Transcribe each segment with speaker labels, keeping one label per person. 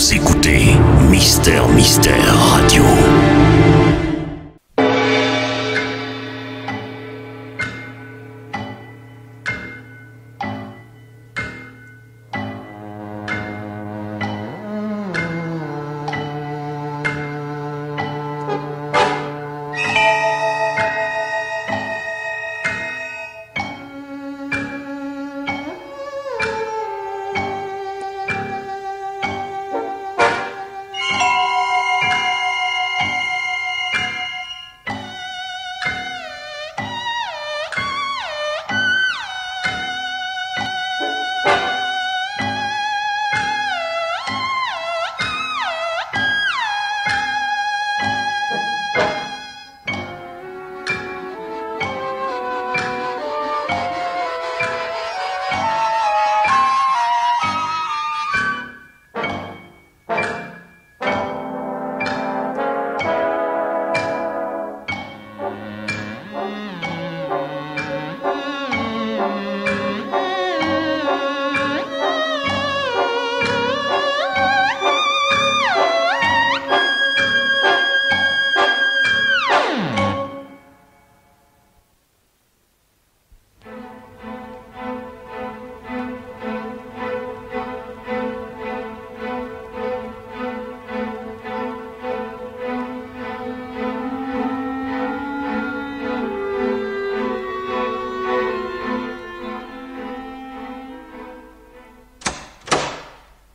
Speaker 1: Vous écoutez Mister Radio.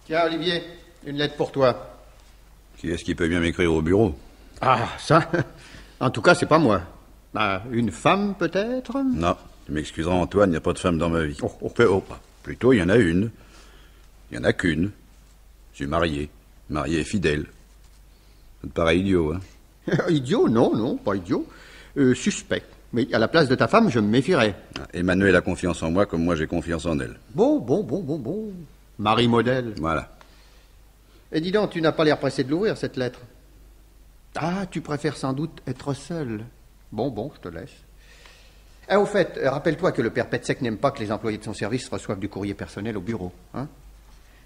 Speaker 2: Tiens, Olivier, une lettre pour toi.
Speaker 3: Qui est-ce qui peut bien m'écrire au bureau?
Speaker 2: Ah, ça? En tout cas, c'est pas moi. Une femme, peut-être?
Speaker 3: Non, tu m'excuseras, Antoine, il n'y a pas de femme dans ma vie.
Speaker 2: Oh.
Speaker 3: Plutôt, il y en a une. Il n'y en a qu'une. Je suis marié. Marié et fidèle. Ça te paraît idiot, hein?
Speaker 2: Idiot? Non, pas idiot. Suspect. Mais à la place de ta femme, je me méfierais.
Speaker 3: Emmanuel a confiance en moi comme moi j'ai confiance en elle.
Speaker 2: Bon. Marie modèle.
Speaker 3: Voilà.
Speaker 2: Et dis donc, tu n'as pas l'air pressé de l'ouvrir, cette lettre. Ah, tu préfères sans doute être seul. Bon, je te laisse. Au fait, rappelle-toi que le père Petsek n'aime pas que les employés de son service reçoivent du courrier personnel au bureau. Hein?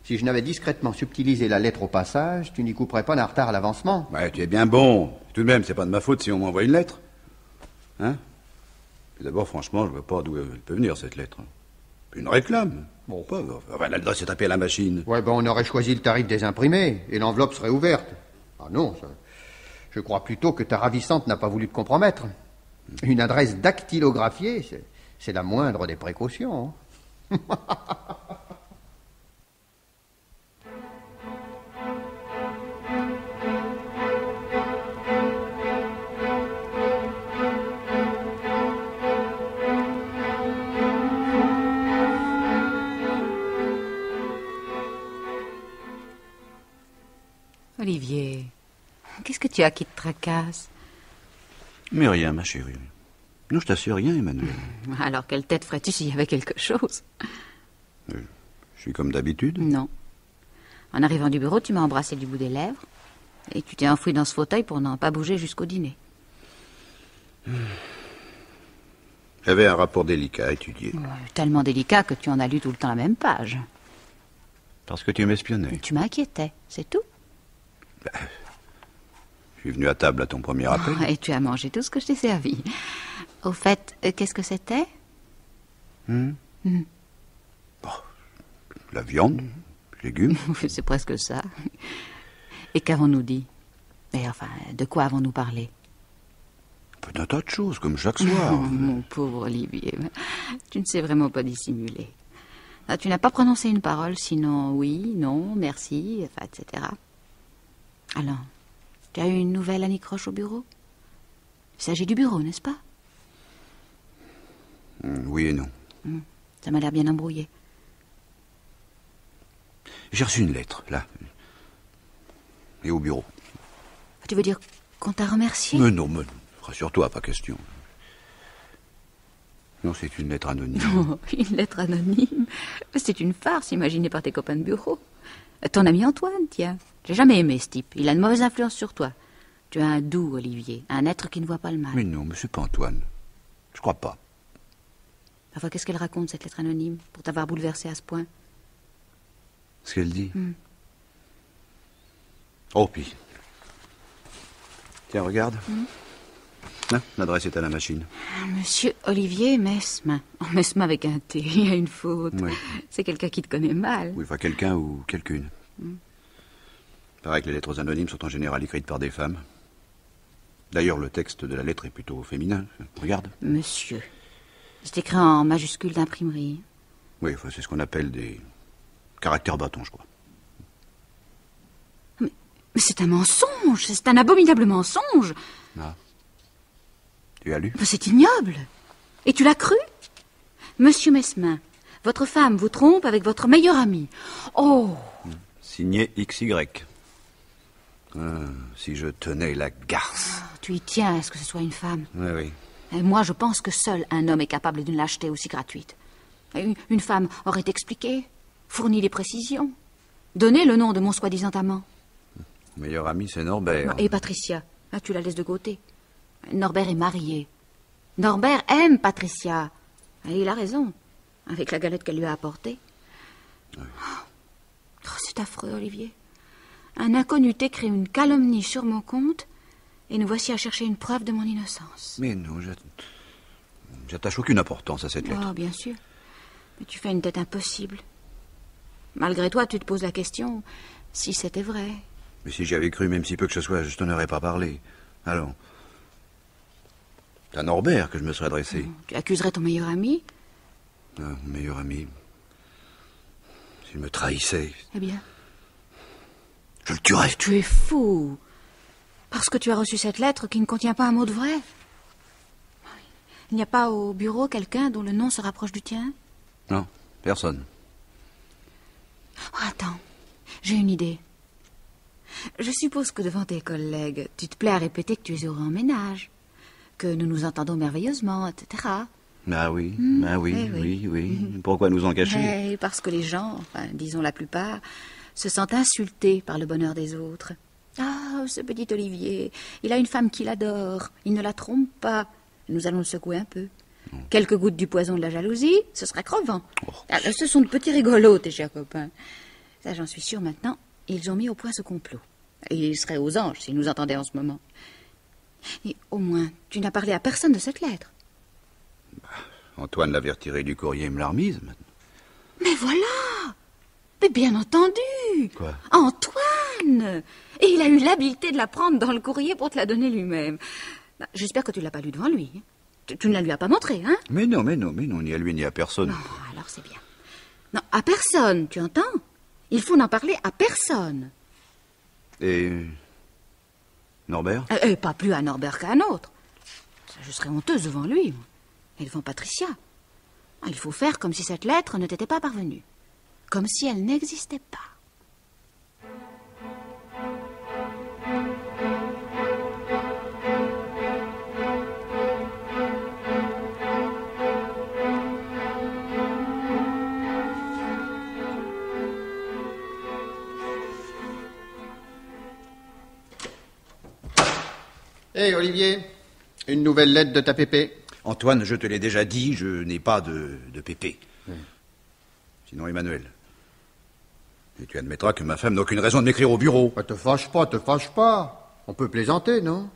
Speaker 2: Si je n'avais discrètement subtilisé la lettre au passage, tu n'y couperais pas d'un retard à l'avancement.
Speaker 3: Ouais, tu es bien bon. Tout de même, c'est pas de ma faute si on m'envoie une lettre. Hein? D'abord, franchement, je vois pas d'où elle peut venir, cette lettre. Une réclame. Bon, pas. Enfin, l'adresse est tapée à la machine.
Speaker 2: Ouais, on aurait choisi le tarif des imprimés, et l'enveloppe serait ouverte. Ah non, ça... Je crois plutôt que ta ravissante n'a pas voulu te compromettre. Une adresse dactylographiée, c'est la moindre des précautions.
Speaker 4: Olivier, qu'est-ce que tu as qui te tracasse?
Speaker 3: Mais rien, ma chérie. Non, je t'assure rien, Emmanuel.
Speaker 4: Alors, quelle tête ferais-tu s'il y avait quelque chose?
Speaker 3: Je suis comme d'habitude.
Speaker 4: Non. En arrivant du bureau, tu m'as embrassé du bout des lèvres et tu t'es enfoui dans ce fauteuil pour n'en pas bouger jusqu'au dîner.
Speaker 3: J'avais un rapport délicat à étudier.
Speaker 4: Tellement délicat que tu en as lu tout le temps la même page.
Speaker 3: Parce que tu m'espionnais.
Speaker 4: Tu m'inquiétais, c'est tout.
Speaker 3: Je suis venu à table à ton premier appel.
Speaker 4: Et tu as mangé tout ce que je t'ai servi. Au fait, qu'est-ce que c'était?
Speaker 3: La viande, légumes.
Speaker 4: C'est presque ça. Et qu'avons-nous dit? Et enfin, de quoi avons-nous parlé?
Speaker 3: Un tas de choses, comme chaque soir.
Speaker 4: Mon pauvre Olivier, tu ne sais vraiment pas dissimuler. Tu n'as pas prononcé une parole, sinon oui, non, merci, enfin, etc. Alors, tu as eu une nouvelle anicroche au bureau? Il s'agit du bureau, n'est-ce pas?
Speaker 3: Oui et non.
Speaker 4: Ça m'a l'air bien embrouillé.
Speaker 3: J'ai reçu une lettre, là. Et au bureau.
Speaker 4: Tu veux dire qu'on t'a remercié?
Speaker 3: Mais non, rassure-toi, pas question. Non, c'est une lettre anonyme.
Speaker 4: Oh, une lettre anonyme? C'est une farce imaginée par tes copains de bureau. Ton ami Antoine, tiens. J'ai jamais aimé ce type. Il a une mauvaise influence sur toi. Tu as un doux, Olivier. Un être qui ne voit pas le mal.
Speaker 3: Mais non, mais c'est pas Antoine. Je crois pas.
Speaker 4: Enfin, qu'est-ce qu'elle raconte, cette lettre anonyme, pour t'avoir bouleversé à ce point?
Speaker 3: Ce qu'elle dit? Oh, puis... Tiens, regarde. Hein, l'adresse est à la machine.
Speaker 4: Monsieur Olivier Mesmin. Oh, Mesmin avec un T, il y a une faute.
Speaker 3: Oui.
Speaker 4: C'est quelqu'un qui te connaît mal.
Speaker 3: Oui, enfin, quelqu'un ou quelqu'une. Paraît que les lettres anonymes sont en général écrites par des femmes. D'ailleurs, le texte de la lettre est plutôt féminin. Regarde.
Speaker 4: Monsieur. C'est écrit en majuscule d'imprimerie.
Speaker 3: Oui, enfin, c'est ce qu'on appelle des caractères bâtons, je crois.
Speaker 4: Mais c'est un mensonge, c'est un abominable mensonge.
Speaker 3: Ah. Tu as lu?
Speaker 4: C'est ignoble. Et tu l'as cru? Monsieur Mesmin, votre femme vous trompe avec votre meilleur ami. Oh!
Speaker 3: Signé XY. Si je tenais la garce.
Speaker 4: Tu y tiens à ce que ce soit une femme.
Speaker 3: Oui, oui.
Speaker 4: Et moi, je pense que seul un homme est capable d'une lâcheté aussi gratuite. Et une femme aurait expliqué, fourni les précisions, donné le nom de mon soi-disant amant.
Speaker 3: Mon meilleur ami, c'est Norbert.
Speaker 4: Et Patricia, là, tu la laisses de côté. Norbert est marié. Norbert aime Patricia. Et il a raison, avec la galette qu'elle lui a apportée.
Speaker 3: Oui.
Speaker 4: Oh, c'est affreux, Olivier. Un inconnu t'écrit une calomnie sur mon compte, et nous voici à chercher une preuve de mon innocence.
Speaker 3: Mais non, j'attache aucune importance à cette lettre.
Speaker 4: Oh, bien sûr. Mais tu fais une tête impossible. Malgré toi, tu te poses la question si c'était vrai.
Speaker 3: Mais si j'y avais cru, même si peu que ce soit, je t'en aurais pas parlé. Alors, c'est à Norbert que je me serais adressé.
Speaker 4: Tu accuserais ton meilleur ami?
Speaker 3: Mon meilleur ami, s'il me trahissait...
Speaker 4: Eh bien,
Speaker 3: je le tuerais.
Speaker 4: tu es fou. Parce que tu as reçu cette lettre qui ne contient pas un mot de vrai. Il n'y a pas au bureau quelqu'un dont le nom se rapproche du tien?
Speaker 3: Non, personne.
Speaker 4: Oh, attends, j'ai une idée. Je suppose que devant tes collègues, tu te plais à répéter que tu es heureux en ménage, que nous nous entendons merveilleusement, etc.
Speaker 3: Ah oui,
Speaker 4: oui.
Speaker 3: oui. Pourquoi nous en cacher?
Speaker 4: Parce que les gens, enfin, disons la plupart, se sentent insultés par le bonheur des autres. Ah, ce petit Olivier, il a une femme qui l'adore, il ne la trompe pas. Nous allons le secouer un peu. Quelques gouttes du poison de la jalousie, ce sera crevant. Ah, ce sont de petits rigolos, tes chers copains. Ça, j'en suis sûre maintenant, ils ont mis au point ce complot. Et ils seraient aux anges s'ils nous entendaient en ce moment. Et au moins, tu n'as parlé à personne de cette lettre.
Speaker 3: Antoine l'avait retirée du courrier et me l'a remise.
Speaker 4: Mais voilà! Mais bien entendu!
Speaker 3: Quoi?
Speaker 4: Antoine! Et il a eu l'habileté de la prendre dans le courrier pour te la donner lui-même. J'espère que tu ne l'as pas lu devant lui. Tu ne la lui as pas montré, hein?
Speaker 3: Mais non, ni à lui ni à personne.
Speaker 4: Non, alors c'est bien. Non, à personne, tu entends? Il faut n'en parler à personne.
Speaker 3: Et... Norbert?
Speaker 4: Et pas plus à Norbert qu'à un autre. Ça, je serais honteuse devant lui. Et devant Patricia. Il faut faire comme si cette lettre ne t'était pas parvenue. Comme si elle n'existait pas.
Speaker 2: Hé, Olivier, une nouvelle lettre de ta pépé.
Speaker 3: Antoine, je te l'ai déjà dit, je n'ai pas de pépé. Sinon, Emmanuel. Et tu admettras que ma femme n'a aucune raison de m'écrire au bureau.
Speaker 2: Te fâche pas. On peut plaisanter, non?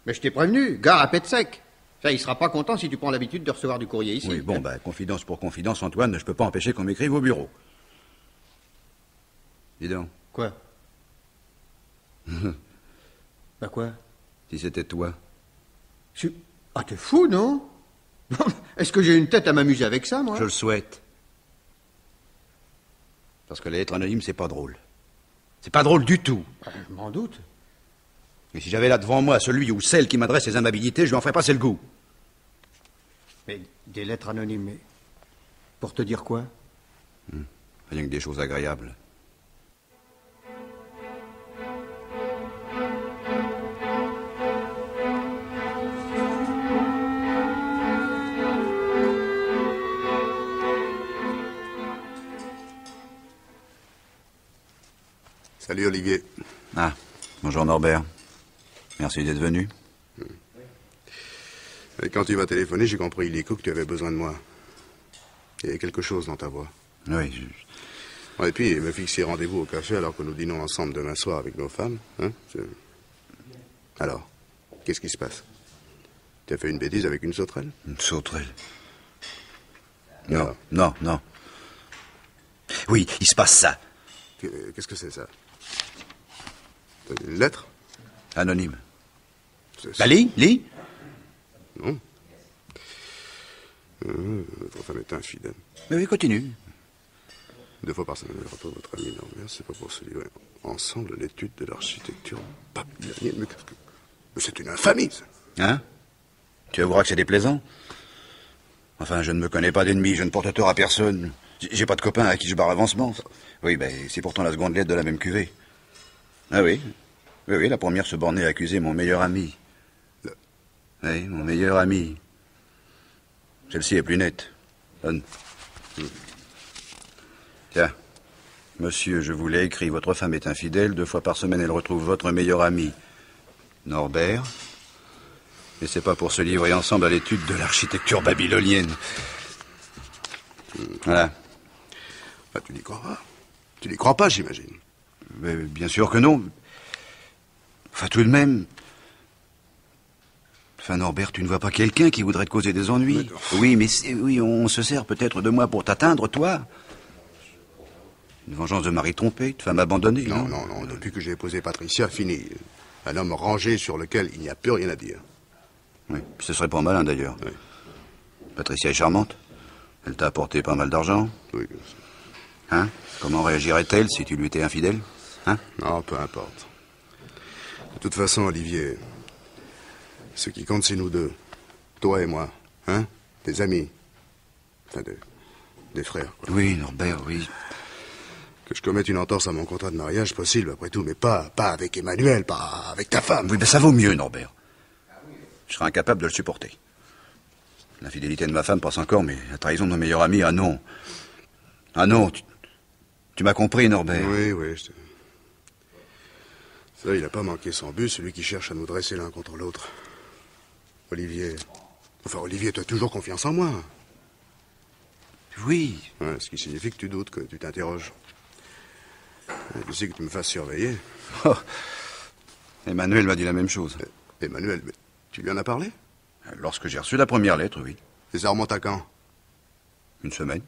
Speaker 2: Mais je t'ai prévenu, gare à pète sec. Ça, il sera pas content si tu prends l'habitude de recevoir du courrier ici.
Speaker 3: Oui, bon, confidence pour confidence, Antoine, je peux pas empêcher qu'on m'écrive au bureau. Dis donc.
Speaker 2: Quoi? Quoi?
Speaker 3: Si c'était toi.
Speaker 2: Ah, t'es fou, non? Est-ce que j'ai une tête à m'amuser avec ça, moi?
Speaker 3: Je le souhaite. Parce que les lettres anonymes, c'est pas drôle. C'est pas drôle du tout.
Speaker 2: Je m'en doute.
Speaker 3: Et si j'avais là devant moi celui ou celle qui m'adresse ses amabilités, je lui en ferais passer le goût.
Speaker 2: Mais des lettres anonymes, mais... Pour te dire quoi?
Speaker 3: Rien que des choses agréables.
Speaker 5: Salut Olivier.
Speaker 3: Ah, bonjour Norbert. Merci d'être venu.
Speaker 5: Et quand tu m'as téléphoné, j'ai compris illico que tu avais besoin de moi. Il y avait quelque chose dans ta voix.
Speaker 3: Oui,
Speaker 5: Et puis, me fixer rendez-vous au café alors que nous dînons ensemble demain soir avec nos femmes, hein? Alors, qu'est-ce qui se passe? Tu as fait une bêtise avec une sauterelle?
Speaker 3: Une sauterelle? Non, non, non. Oui, il se passe ça.
Speaker 5: Qu'est-ce que c'est, ça? Une lettre?
Speaker 3: Anonyme. Bah, lis.
Speaker 5: Non. Votre femme est infidèle.
Speaker 3: Mais oui, continue.
Speaker 5: 2 fois par semaine, elle retrouve votre ami Norbert, c'est pas pour se livrer ensemble l'étude de l'architecture babylonienne. Mais c'est une infamie, ça.
Speaker 3: Hein? Tu avoueras que c'est déplaisant? Enfin, je ne me connais pas d'ennemi, je ne porte tort à personne. J'ai pas de copain à qui je barre avancement. Oui, ben, c'est pourtant la seconde lettre de la même cuvée. Ah oui? Oui, la première se bornait à accuser mon meilleur ami. Oui, mon meilleur ami. Celle-ci est plus nette. Donne. Tiens. Monsieur, je vous l'ai écrit, votre femme est infidèle. 2 fois par semaine, elle retrouve votre meilleur ami, Norbert. Et c'est pas pour se livrer ensemble à l'étude de l'architecture babylonienne. Voilà.
Speaker 5: Ah, tu n'y crois pas? Tu n'y crois pas, j'imagine.
Speaker 3: Mais bien sûr que non. Enfin, tout de même... Enfin, Norbert, tu ne vois pas quelqu'un qui voudrait te causer des ennuis? Oui, mais oui, on se sert peut-être de moi pour t'atteindre, toi. Une vengeance de mari trompé, de femme abandonnée.
Speaker 5: Non. Depuis que j'ai épousé Patricia, fini. Un homme rangé sur lequel il n'y a plus rien à dire.
Speaker 3: Oui, ce serait pas malin, d'ailleurs.
Speaker 5: Oui.
Speaker 3: Patricia est charmante. Elle t'a apporté pas mal d'argent.
Speaker 5: Oui.
Speaker 3: Hein? Comment réagirait-elle si tu lui étais infidèle? Hein?
Speaker 5: Non, peu importe. De toute façon, Olivier, ce qui compte, c'est nous deux. Toi et moi. Hein? Des amis. Enfin, des frères, quoi.
Speaker 3: Oui, Norbert, oui.
Speaker 5: Que je commette une entorse à mon contrat de mariage, possible, après tout, mais pas avec Emmanuel, pas avec ta femme.
Speaker 3: Oui, ben ça vaut mieux, Norbert. Je serais incapable de le supporter. L'infidélité de ma femme passe encore, mais la trahison de mon meilleur ami, ah non. Ah non, tu m'as compris, Norbert.
Speaker 5: Oui. Ça, il n'a pas manqué son but, celui qui cherche à nous dresser l'un contre l'autre. Olivier. Enfin, Olivier, tu as toujours confiance en moi.
Speaker 3: Oui.
Speaker 5: Ouais, ce qui signifie que tu doutes, que tu t'interroges. Tu sais que tu me fasses surveiller.
Speaker 3: Oh. Emmanuel m'a dit la même chose.
Speaker 5: Emmanuel, mais tu lui en as parlé?
Speaker 3: Lorsque j'ai reçu la première lettre, oui.
Speaker 5: Et ça remonte à quand?
Speaker 3: Une semaine.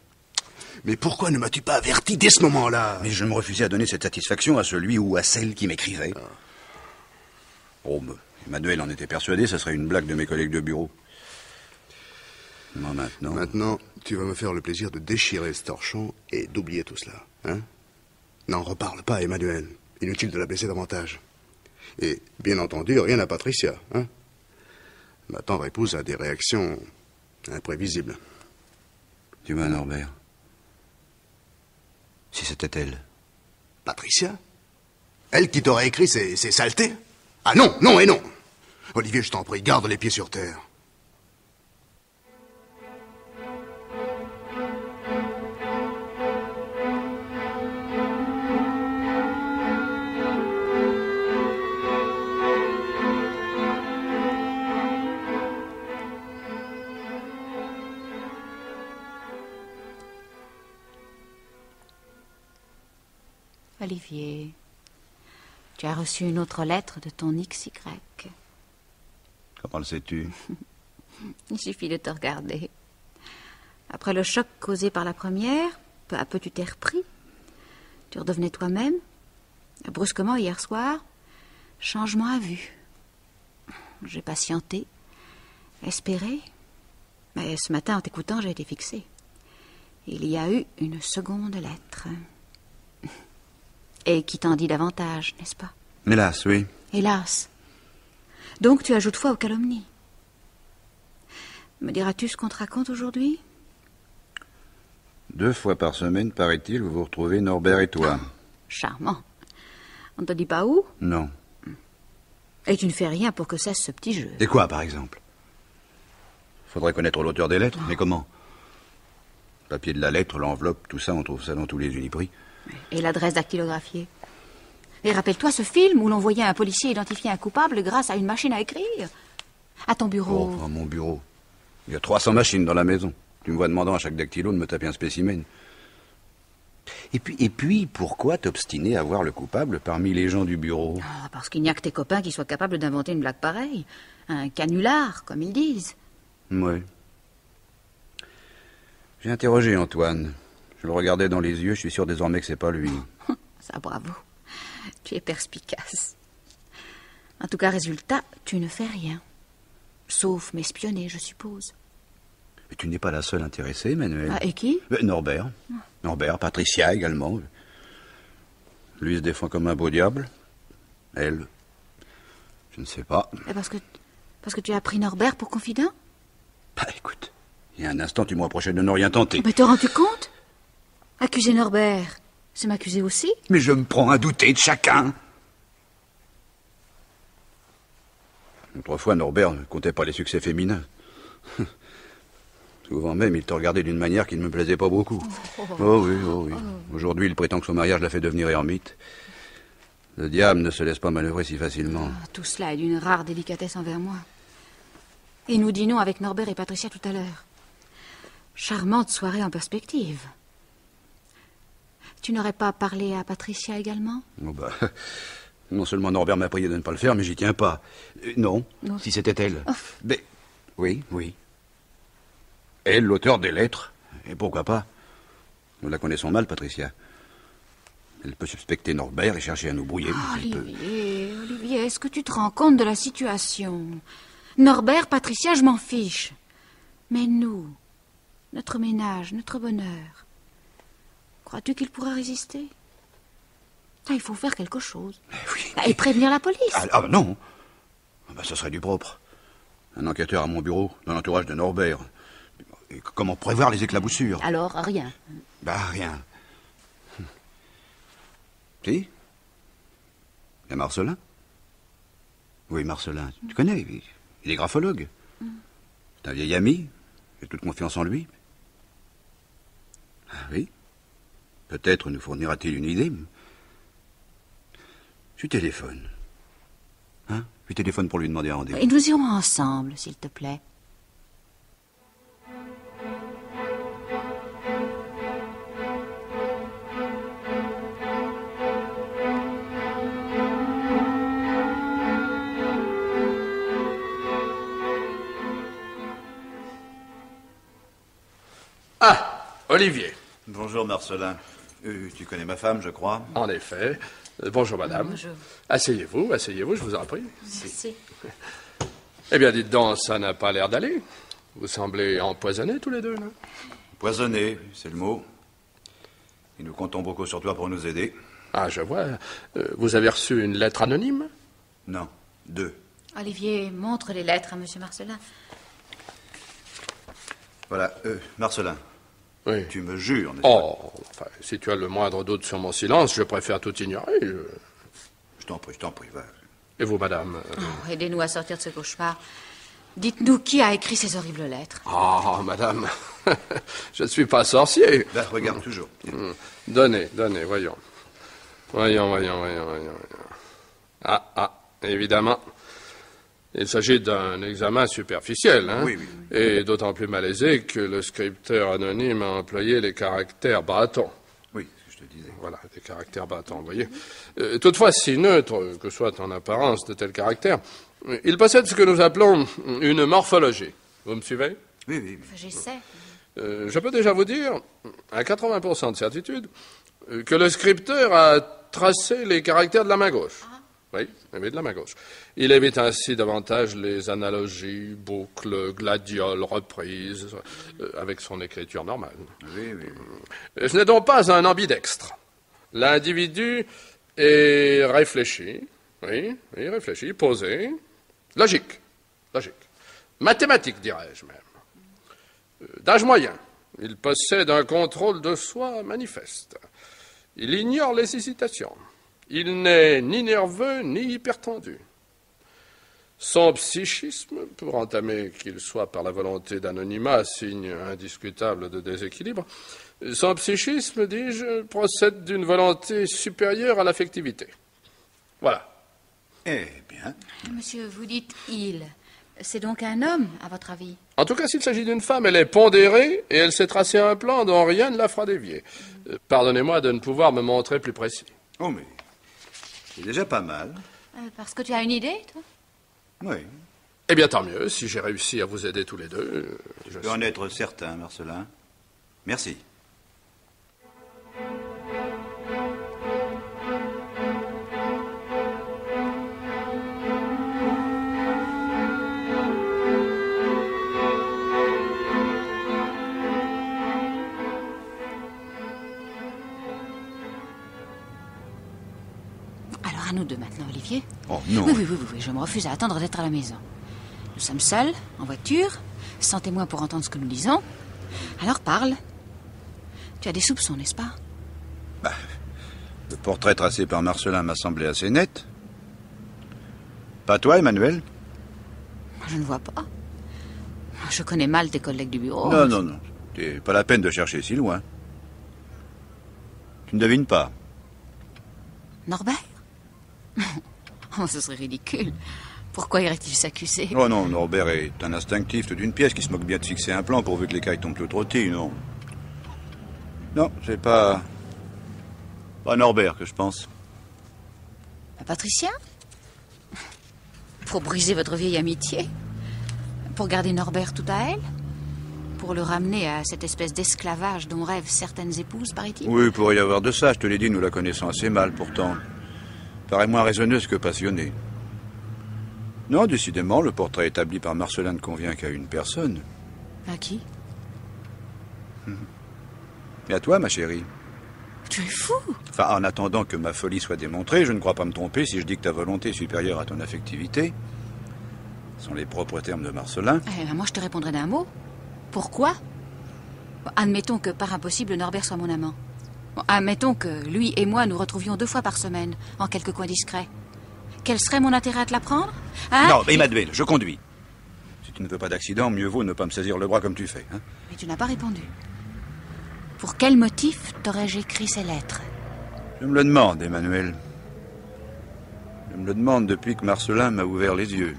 Speaker 5: Mais pourquoi ne m'as-tu pas averti dès ce moment-là?
Speaker 3: Mais je me refusais à donner cette satisfaction à celui ou à celle qui m'écrivait. Oh, mais Emmanuel en était persuadé, ça serait une blague de mes collègues de bureau. Moi, maintenant...
Speaker 5: Maintenant, tu vas me faire le plaisir de déchirer ce torchon et d'oublier tout cela, hein? N'en reparle pas à Emmanuel. Inutile de la blesser davantage. Et, bien entendu, rien à Patricia, hein? Ma tendre épouse a des réactions imprévisibles.
Speaker 3: Tu vois, Norbert, si c'était elle.
Speaker 5: Patricia? Elle qui t'aurait écrit ces saletés? Ah non, non et non! Olivier, je t'en prie, garde les pieds sur terre.
Speaker 4: Olivier, tu as reçu une autre lettre de ton XY.
Speaker 3: Comment le sais-tu?
Speaker 4: Il suffit de te regarder. Après le choc causé par la première, peu à peu tu t'es repris. Tu redevenais toi-même. Brusquement, hier soir, changement à vue. J'ai patienté, espéré. Mais ce matin, en t'écoutant, j'ai été fixée. Il y a eu une seconde lettre. Et qui t'en dit davantage, n'est-ce pas?
Speaker 3: Hélas, oui.
Speaker 4: Hélas. Donc tu ajoutes foi aux calomnies. Me diras-tu ce qu'on te raconte aujourd'hui?
Speaker 3: 2 fois par semaine, paraît-il, vous vous retrouvez Norbert et toi.
Speaker 4: Charmant. On ne te dit pas où?
Speaker 3: Non.
Speaker 4: Et tu ne fais rien pour que cesse ce petit jeu.
Speaker 3: Et quoi, par exemple? Faudrait connaître l'auteur des lettres, mais comment? Papier de la lettre, l'enveloppe, tout ça, on trouve ça dans tous les uniprix.
Speaker 4: Et l'adresse dactylographiée. Et rappelle-toi ce film où l'on voyait un policier identifier un coupable grâce à une machine à écrire. À ton bureau.
Speaker 3: Oh, à mon bureau. Il y a 300 machines dans la maison. Tu me vois demandant à chaque dactylo de me taper un spécimen. Et puis, pourquoi t'obstiner à voir le coupable parmi les gens du bureau?
Speaker 4: Ah, parce qu'il n'y a que tes copains qui soient capables d'inventer une blague pareille. Un canular, comme ils disent.
Speaker 3: Oui. J'ai interrogé Antoine. Je le regardais dans les yeux, je suis sûr désormais que c'est pas lui.
Speaker 4: Ça, bravo. Tu es perspicace. En tout cas, résultat, tu ne fais rien. Sauf m'espionner, je suppose.
Speaker 3: Mais tu n'es pas la seule intéressée, Emmanuel.
Speaker 4: Ah, et qui?
Speaker 3: Norbert. Norbert, Patricia également. Lui se défend comme un beau diable. Elle, je ne sais pas.
Speaker 4: Et parce que tu as pris Norbert pour confident?
Speaker 3: Bah écoute, il y a un instant, tu me reprochais de ne rien tenter.
Speaker 4: Mais te rends-tu compte? Accuser Norbert, c'est m'accuser aussi?
Speaker 3: Mais je me prends à douter de chacun. Autrefois, Norbert ne comptait pas les succès féminins. Souvent même, il te regardait d'une manière qui ne me plaisait pas beaucoup. Oh oui. Aujourd'hui, il prétend que son mariage l'a fait devenir ermite. Le diable ne se laisse pas manœuvrer si facilement.
Speaker 4: Tout cela est d'une rare délicatesse envers moi. Et nous dînons avec Norbert et Patricia tout à l'heure. Charmante soirée en perspective. Tu n'aurais pas parlé à Patricia également?
Speaker 3: Oh bah, non seulement Norbert m'a prié de ne pas le faire, mais j'y tiens pas. Non, si c'était elle.
Speaker 4: Oh.
Speaker 3: Mais, oui. Elle, l'auteur des lettres. Et pourquoi pas? Nous la connaissons mal, Patricia. Elle peut suspecter Norbert et chercher à nous brouiller.
Speaker 4: Olivier, est-ce que tu te rends compte de la situation? Norbert, Patricia, je m'en fiche. Mais nous, notre ménage, notre bonheur, crois-tu qu'il pourra résister? Il faut faire quelque chose.
Speaker 3: Oui.
Speaker 4: Et prévenir la police.
Speaker 3: Non. Ce serait du propre. Un enquêteur à mon bureau, dans l'entourage de Norbert. Et comment prévoir les éclaboussures?
Speaker 4: Alors, rien.
Speaker 3: Rien. Si? Il y a Marcelin. Oui, Marcelin. Tu connais, il est graphologue. C'est un vieil ami. J'ai toute confiance en lui. Ah oui. Peut-être nous fournira-t-il une idée. Je téléphone. Je téléphone pour lui demander un rendez-vous.
Speaker 4: Et nous irons ensemble, s'il te plaît.
Speaker 6: Ah, Olivier.
Speaker 3: Bonjour, Marcelin. Tu connais ma femme, je crois.
Speaker 6: En effet. Bonjour, madame.
Speaker 4: Bonjour.
Speaker 6: Asseyez-vous, je vous en prie.
Speaker 4: Merci.
Speaker 6: Eh bien, dites donc, ça n'a pas l'air d'aller. Vous semblez empoisonnés tous les deux, là.
Speaker 3: Poisonné, c'est le mot. Et nous comptons beaucoup sur toi pour nous aider.
Speaker 6: Ah, je vois. Vous avez reçu une lettre anonyme?
Speaker 3: Non, 2.
Speaker 4: Olivier, montre les lettres à M. Marcelin.
Speaker 3: Voilà, Marcelin.
Speaker 6: Oui.
Speaker 3: Tu me jures, n'est-ce pas?
Speaker 6: Oh, enfin, si tu as le moindre doute sur mon silence, je préfère tout ignorer.
Speaker 3: Je t'en prie, va.
Speaker 6: Et vous, madame?
Speaker 4: Aidez-nous à sortir de ce cauchemar. Dites-nous qui a écrit ces horribles lettres.
Speaker 6: Oh, madame, je ne suis pas sorcier.
Speaker 3: Regarde toujours.
Speaker 6: Donnez, voyons. Voyons. Ah, évidemment. Il s'agit d'un examen superficiel, hein?
Speaker 3: Oui.
Speaker 6: Et d'autant plus malaisé que le scripteur anonyme a employé les caractères bâtons.
Speaker 3: Oui, c'est ce que je te disais.
Speaker 6: Voilà, des caractères bâtons, vous voyez. Toutefois, si neutre que soit en apparence de tels caractères, il possède ce que nous appelons une morphologie. Vous me suivez?
Speaker 3: Oui.
Speaker 4: J'essaie.
Speaker 6: Je peux déjà vous dire, à 80% de certitude, que le scripteur a tracé les caractères de la main gauche. Oui, de la main gauche. Il évite ainsi davantage les analogies, boucles, gladioles, reprises, avec son écriture normale.
Speaker 3: Oui.
Speaker 6: Ce n'est donc pas un ambidextre. L'individu est réfléchi, réfléchi, posé, logique, mathématique, dirais-je même. D'âge moyen, il possède un contrôle de soi manifeste. Il ignore les hésitations. Il n'est ni nerveux ni hypertendu. Son psychisme, pour entamer qu'il soit par la volonté d'anonymat, signe indiscutable de déséquilibre, son psychisme, dis-je, procède d'une volonté supérieure à l'affectivité. Voilà.
Speaker 3: Eh bien.
Speaker 4: Monsieur, vous dites « il ». C'est donc un homme, à votre avis?
Speaker 6: En tout cas, s'il s'agit d'une femme, elle est pondérée et elle s'est tracé un plan dont rien ne la fera dévier. Pardonnez-moi de ne pouvoir me montrer plus précis.
Speaker 3: Oh, mais c'est déjà pas mal.
Speaker 4: Parce que tu as une idée, toi?
Speaker 3: Oui.
Speaker 6: Eh bien, tant mieux. Si j'ai réussi à vous aider tous les deux,
Speaker 3: Je peux en être certain, Marcelin. Merci.
Speaker 4: Alors, à nous deux maintenant, Olivier.
Speaker 3: Oh, non.
Speaker 4: Oui, je me refuse à attendre d'être à la maison. Nous sommes seuls, en voiture, sans témoin pour entendre ce que nous disons. Alors parle. Tu as des soupçons, n'est-ce pas?
Speaker 3: Le portrait tracé par Marcelin m'a semblé assez net. Pas toi, Emmanuel?
Speaker 4: Je ne vois pas. Je connais mal tes collègues du bureau.
Speaker 3: Non. C'est pas la peine de chercher si loin. Tu ne devines pas.
Speaker 4: Norbert? Oh, ce serait ridicule. Pourquoi irait-il s'accuser?
Speaker 3: Oh non, Norbert est un instinctif d'une pièce qui se moque bien de fixer un plan pourvu que l'écaille tombe plus trottis, non. Non, c'est pas Norbert que je pense.
Speaker 4: Patricia? Pour briser votre vieille amitié? Pour garder Norbert tout à elle? Pour le ramener à cette espèce d'esclavage dont rêvent certaines épouses, paraît-il?
Speaker 3: Oui, il pourrait y avoir de ça, je te l'ai dit, nous la connaissons assez mal pourtant. Paraît moins raisonneuse que passionnée. Non, décidément, le portrait établi par Marcelin ne convient qu'à une personne.
Speaker 4: À qui?
Speaker 3: Et à toi, ma chérie.
Speaker 4: Tu es fou!
Speaker 3: Enfin, en attendant que ma folie soit démontrée, je ne crois pas me tromper si je dis que ta volonté est supérieure à ton affectivité. Ce sont les propres termes de Marcelin.
Speaker 4: Moi, je te répondrai d'un mot. Pourquoi? Bon, admettons que, par impossible, Norbert soit mon amant. Bon, admettons que lui et moi nous retrouvions 2 fois par semaine, en quelques coins discrets. Quel serait mon intérêt à te l'apprendre? Hein?
Speaker 3: Non, Emmanuel, je conduis. Si tu ne veux pas d'accident, mieux vaut ne pas me saisir le bras comme tu fais. Hein?
Speaker 4: Mais tu n'as pas répondu. Pour quel motif t'aurais-je écrit ces lettres?
Speaker 3: Je me le demande, Emmanuel. Je me le demande depuis que Marcelin m'a ouvert les yeux.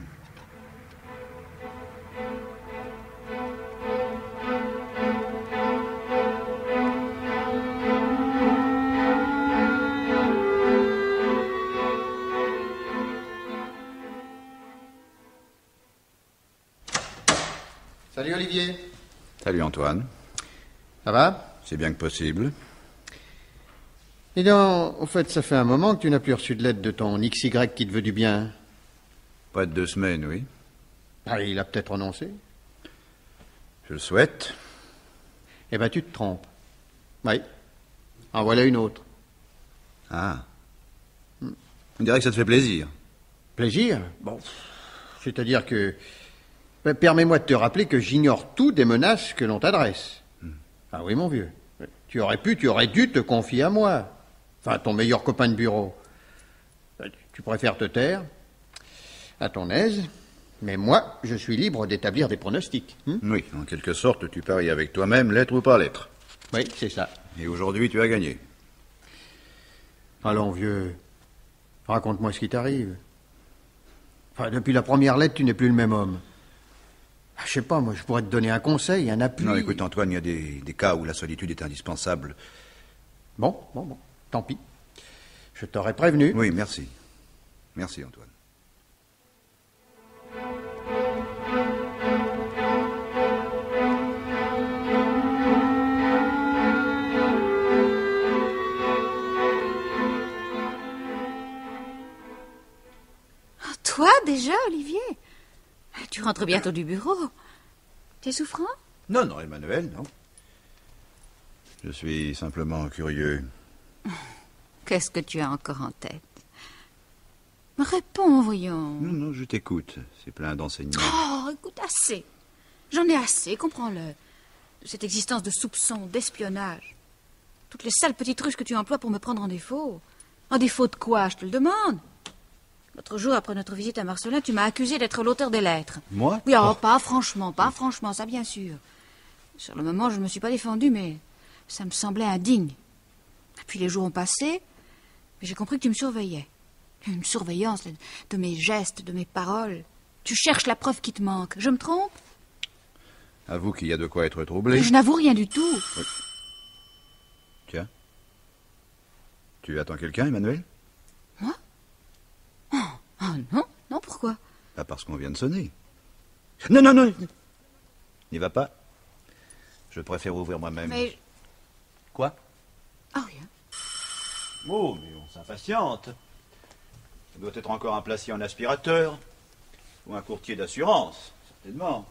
Speaker 2: Salut Olivier.
Speaker 3: Salut Antoine.
Speaker 2: Ça va?
Speaker 3: C'est bien que possible.
Speaker 2: Et donc, au fait, ça fait un moment que tu n'as plus reçu de lettre de ton XY qui te veut du bien.
Speaker 3: Près de 2 semaines, oui.
Speaker 2: Ah, il a peut-être renoncé.
Speaker 3: Je le souhaite.
Speaker 2: Eh ben, tu te trompes. Oui. En voilà une autre.
Speaker 3: Ah. On dirait que ça te fait plaisir.
Speaker 2: Plaisir? Bon. C'est-à-dire que... Ben, permets-moi de te rappeler que j'ignore tout des menaces que l'on t'adresse. Ah oui, mon vieux. Tu aurais dû te confier à moi. Enfin, ton meilleur copain de bureau. Tu préfères te taire, à ton aise, mais moi, je suis libre d'établir des pronostics.
Speaker 3: Oui, en quelque sorte, tu paries avec toi-même, lettre ou pas lettre.
Speaker 2: Oui, c'est ça.
Speaker 3: Et aujourd'hui, tu as gagné.
Speaker 2: Allons, vieux, raconte-moi ce qui t'arrive. Enfin, depuis la première lettre, tu n'es plus le même homme. Je sais pas, moi, je pourrais te donner un conseil, un appui.
Speaker 3: Non, écoute, Antoine, il y a des cas où la solitude est indispensable.
Speaker 2: Bon, tant pis. Je t'aurais prévenu.
Speaker 3: Oui, merci. Merci, Antoine.
Speaker 4: Toi, déjà, Olivier? Tu rentres bientôt du bureau. Tu es souffrant?
Speaker 3: Non, Emmanuel, non. Je suis simplement curieux.
Speaker 4: Qu'est-ce que tu as encore en tête? Réponds, voyons.
Speaker 3: Non, je t'écoute. C'est plein d'enseignements.
Speaker 4: Oh, écoute, assez. J'en ai assez, comprends-le. De cette existence de soupçons, d'espionnage. Toutes les sales petites ruses que tu emploies pour me prendre en défaut. En défaut de quoi, je te le demande? L'autre jour, après notre visite à Marcelin, tu m'as accusé d'être l'auteur des lettres.
Speaker 3: Moi?
Speaker 4: Oui, oh, pas franchement, ça bien sûr. Sur le moment, je ne me suis pas défendue, mais ça me semblait indigne. Et puis les jours ont passé, mais j'ai compris que tu me surveillais. Une surveillance de mes gestes, de mes paroles. Tu cherches la preuve qui te manque. Je me trompe?
Speaker 3: Avoue qu'il y a de quoi être troublé.
Speaker 4: Je n'avoue rien du tout.
Speaker 3: Oui. Tiens. Tu attends quelqu'un, Emmanuel?
Speaker 4: Moi? Oh non, non, pourquoi?
Speaker 3: Pas parce qu'on vient de sonner. Non, non, non. N'y va pas. Je préfère ouvrir moi-même.
Speaker 4: Mais...
Speaker 3: Quoi?
Speaker 4: Ah, rien.
Speaker 3: Oh, mais on s'impatiente. Ça doit être encore un placier en aspirateur. Ou un courtier d'assurance, certainement.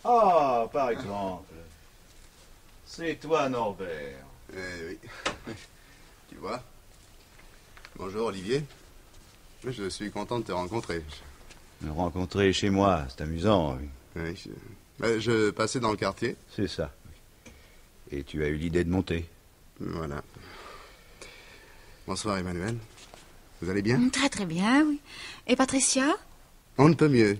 Speaker 3: Ah, par exemple. C'est toi, Norbert.
Speaker 5: Oui. Tu vois. Bonjour, Olivier. Je suis content de te rencontrer.
Speaker 3: Me rencontrer chez moi, c'est amusant. Oui.
Speaker 5: Oui, je passais dans le quartier.
Speaker 3: C'est ça. Et tu as eu l'idée de monter.
Speaker 5: Voilà. Bonsoir, Emmanuel. Vous allez bien?
Speaker 4: Très très bien, oui. Et Patricia?
Speaker 5: On ne peut mieux.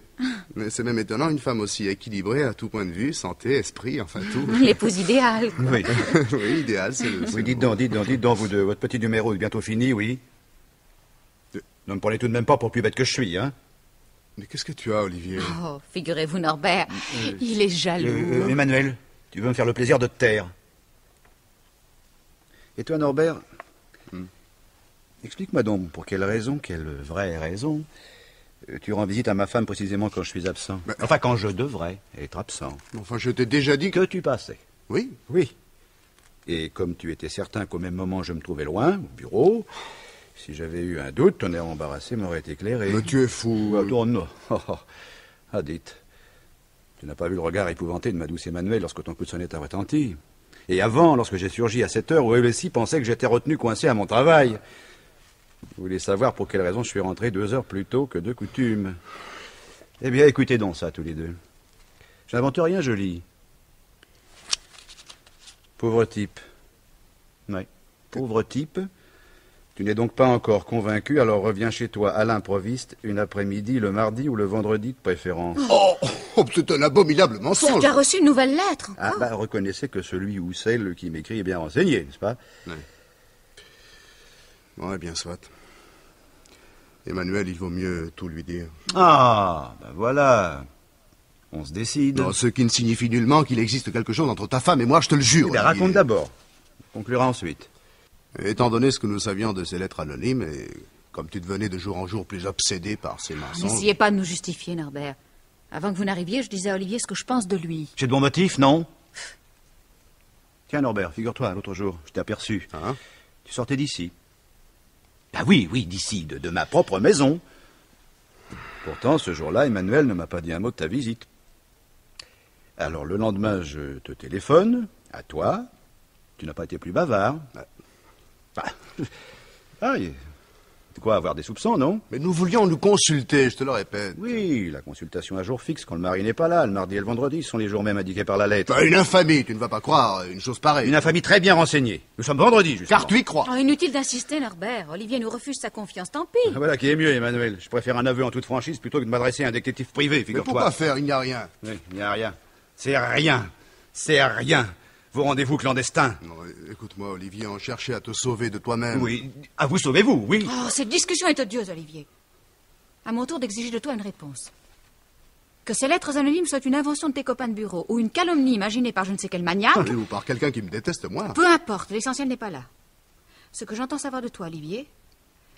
Speaker 5: Mais c'est même étonnant, une femme aussi équilibrée à tout point de vue, santé, esprit, enfin tout.
Speaker 4: L'épouse idéale.
Speaker 3: Oui.
Speaker 5: Oui, idéal, c'est le...
Speaker 3: Oui, dites donc, vous deux. Votre petit numéro est bientôt fini, oui. Ne me prenez tout de même pas pour plus bête que je suis, hein.
Speaker 5: Mais qu'est-ce que tu as, Olivier?
Speaker 4: Oh, figurez-vous, Norbert, il est jaloux.
Speaker 3: Emmanuel, tu veux me faire le plaisir de te taire. Et toi, Norbert, explique-moi donc pour quelle raison, quelle vraie raison, tu rends visite à ma femme précisément quand je suis absent. Enfin, quand je devrais être absent.
Speaker 5: Enfin, je t'ai déjà dit que...
Speaker 3: Que tu passais.
Speaker 5: Oui.
Speaker 3: Oui. Et comme tu étais certain qu'au même moment je me trouvais loin, au bureau, si j'avais eu un doute, ton air embarrassé m'aurait éclairé.
Speaker 5: Mais tu es fou.
Speaker 3: Tourne. Ah, dites. Tu n'as pas vu le regard épouvanté de ma douce Emmanuelle lorsque ton coup de sonnette a retenti. Et avant, lorsque j'ai surgi à 7 heures, où elle aussi pensait que j'étais retenu coincé à mon travail. Vous voulez savoir pour quelle raison je suis rentré 2 heures plus tôt que de coutume. Eh bien, écoutez donc ça, tous les deux. J'invente rien joli. Pauvre type. Oui, pauvre type. Tu n'es donc pas encore convaincu, alors reviens chez toi à l'improviste, une après-midi, le mardi ou le vendredi de préférence.
Speaker 5: Oh, c'est un abominable mensonge.
Speaker 4: Tu as reçu une nouvelle lettre.
Speaker 3: Ah, reconnaissez que celui ou celle qui m'écrit est bien renseigné, n'est-ce pas?
Speaker 5: Oui. Bon, eh bien, soit. Emmanuel, il vaut mieux tout lui dire.
Speaker 3: Ah, voilà. On se décide.
Speaker 5: Non, ce qui ne signifie nullement qu'il existe quelque chose entre ta femme et moi, je te le jure.
Speaker 3: Eh bien,
Speaker 5: Olivier.
Speaker 3: raconte d'abord. On conclura ensuite.
Speaker 5: Étant donné ce que nous savions de ces lettres anonymes, et comme tu devenais de jour en jour plus obsédé par ces mensonges...
Speaker 4: N'essayez pas de nous justifier, Norbert. Avant que vous n'arriviez, je disais à Olivier ce que je pense de lui.
Speaker 3: J'ai de bons motifs, non? Tiens, Norbert, figure-toi, l'autre jour, je t'ai aperçu.
Speaker 5: Hein?
Speaker 3: Tu sortais d'ici. Ah oui, d'ici, de ma propre maison. Pourtant, ce jour-là, Emmanuel ne m'a pas dit un mot de ta visite. Alors, le lendemain, je te téléphone, à toi. Tu n'as pas été plus bavard. C'est quoi, avoir des soupçons, non?
Speaker 5: Mais nous voulions nous consulter, je te le répète.
Speaker 3: Oui, la consultation à jour fixe quand le mari n'est pas là. Le mardi et le vendredi sont les jours même indiqués par la lettre.
Speaker 5: Une infamie, tu ne vas pas croire une chose pareille.
Speaker 3: Une infamie très bien renseignée. Nous sommes vendredi, justement.
Speaker 5: Car tu y crois.
Speaker 4: Oh, inutile d'insister, Norbert. Olivier nous refuse sa confiance, tant pis.
Speaker 3: Voilà qui est mieux, Emmanuel. Je préfère un aveu en toute franchise plutôt que de m'adresser à un détective privé,
Speaker 5: Mais
Speaker 3: figure-toi.
Speaker 5: pourquoi faire? Il n'y a rien.
Speaker 3: Oui, il n'y a rien. C'est rien. C'est rien. Vos rendez-vous clandestins.
Speaker 5: Non, écoute-moi, Olivier, on cherchait à te sauver de toi-même.
Speaker 3: Oui, à vous sauvez-vous, oui.
Speaker 4: Oh, cette discussion est odieuse, Olivier. À mon tour d'exiger de toi une réponse. Que ces lettres anonymes soient une invention de tes copains de bureau ou une calomnie imaginée par je ne sais quel maniaque,
Speaker 5: Ou par quelqu'un qui me déteste, moi.
Speaker 4: peu importe, l'essentiel n'est pas là. Ce que j'entends savoir de toi, Olivier,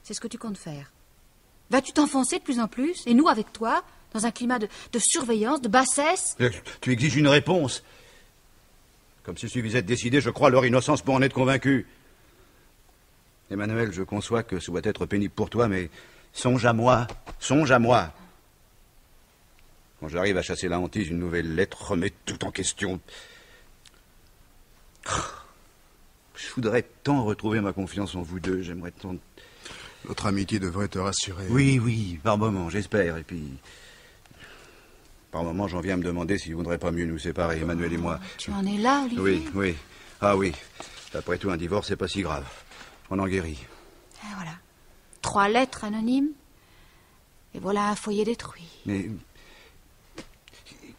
Speaker 4: c'est ce que tu comptes faire. Vas-tu t'enfoncer de plus en plus, et nous avec toi, dans un climat de surveillance, de bassesse?
Speaker 3: Tu exiges une réponse. Comme s'il suffisait de décider, je crois leur innocence pour en être convaincu. Emmanuel, je conçois que ce doit être pénible pour toi, mais songe à moi. Songe à moi. Quand j'arrive à chasser la hantise, une nouvelle lettre remet tout en question. Je voudrais tant retrouver ma confiance en vous deux. J'aimerais tant...
Speaker 5: Notre amitié devrait te rassurer.
Speaker 3: Oui, par moment, j'espère. Et puis... Par moment, j'en viens à me demander s'il ne vaudrait pas mieux nous séparer, Emmanuel et moi.
Speaker 4: Tu en es là, Olivier?
Speaker 3: Oui. Ah oui. Après tout, un divorce, c'est pas si grave. On en guérit.
Speaker 4: Et voilà. 3 lettres anonymes, et voilà un foyer détruit.
Speaker 3: Mais...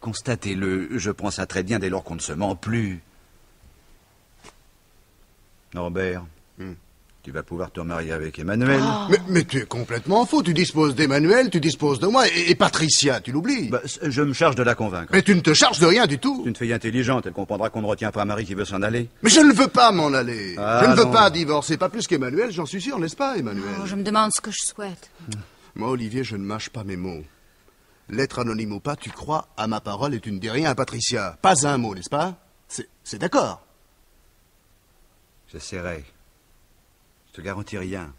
Speaker 3: Constatez-le, je prends ça très bien dès lors qu'on ne se ment plus. Norbert, Tu vas pouvoir te remarier avec Emmanuel.
Speaker 5: Mais tu es complètement fou. Tu disposes d'Emmanuel, tu disposes de moi. Et Patricia, tu l'oublies.
Speaker 3: Bah, je me charge de la convaincre.
Speaker 5: Mais tu ne te charges de rien du tout.
Speaker 3: C'est une fille intelligente, elle comprendra qu'on ne retient pas un mari qui veut s'en aller.
Speaker 5: Mais je ne veux pas m'en aller.
Speaker 3: Ah,
Speaker 5: je ne veux
Speaker 3: non.
Speaker 5: pas divorcer, pas plus qu'Emmanuel, j'en suis sûr, n'est-ce pas, Emmanuel?
Speaker 4: Oh, je me demande ce que je souhaite.
Speaker 5: Moi, Olivier, je ne mâche pas mes mots. Lettre anonyme ou pas, tu crois à ma parole et tu ne dis rien à Patricia. Pas un mot, n'est-ce pas? C'est d'accord.
Speaker 3: J'essaierai. Je te garantis rien.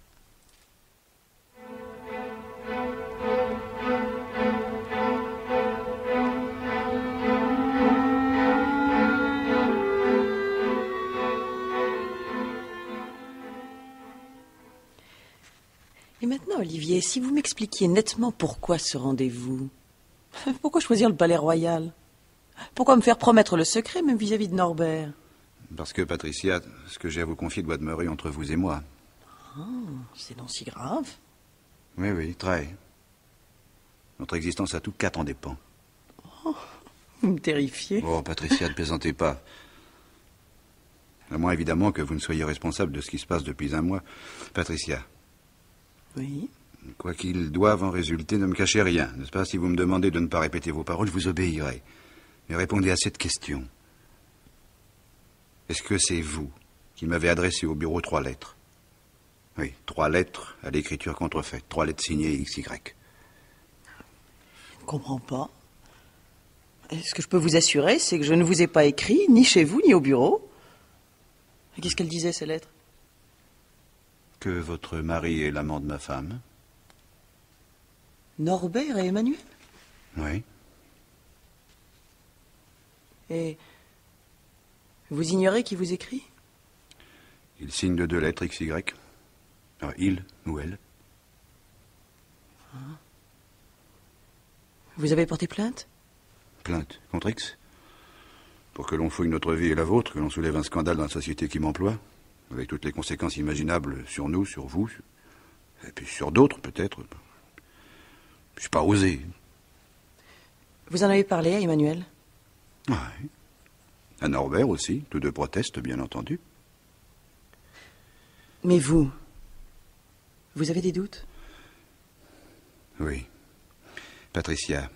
Speaker 7: Et maintenant, Olivier, si vous m'expliquiez nettement pourquoi ce rendez-vous? Pourquoi choisir le palais royal? Pourquoi me faire promettre le secret, même vis-à-vis de Norbert?
Speaker 3: Parce que, Patricia, ce que j'ai à vous confier doit demeurer entre vous et moi.
Speaker 7: C'est donc si grave.
Speaker 3: Oui, oui, très. Notre existence à tous quatre en dépend.
Speaker 7: Vous me terrifiez.
Speaker 3: Oh, Patricia, ne plaisantez pas. À moins, évidemment, que vous ne soyez responsable de ce qui se passe depuis un mois. Patricia,
Speaker 7: Oui.
Speaker 3: quoi qu'il doive en résulter, ne me cachez rien, n'est-ce pas? Si vous me demandez de ne pas répéter vos paroles, je vous obéirai. Mais répondez à cette question. Est-ce que c'est vous qui m'avez adressé au bureau 3 lettres? Oui, 3 lettres à l'écriture contrefaite. 3 lettres signées XY.
Speaker 7: Je ne comprends pas. Ce que je peux vous assurer, c'est que je ne vous ai pas écrit, ni chez vous, ni au bureau. Et qu'est-ce qu'elle disait, ces lettres?
Speaker 3: Que votre mari est l'amant de ma femme.
Speaker 7: Norbert et Emmanuel?
Speaker 3: Oui.
Speaker 7: Et vous ignorez qui vous écrit?
Speaker 3: Il signe de 2 lettres XY. Ah, il ou elle.
Speaker 7: Vous avez porté plainte?
Speaker 3: Plainte contre X. Pour que l'on fouille notre vie et la vôtre, que l'on soulève un scandale dans la société qui m'emploie, avec toutes les conséquences imaginables sur nous, sur vous, et puis sur d'autres peut-être. Je n'ai pas osé.
Speaker 7: Vous en avez parlé à Emmanuel?
Speaker 3: Oui. À Norbert aussi, tous deux protestent, bien entendu.
Speaker 7: Mais vous avez des doutes?
Speaker 3: Oui. Patricia,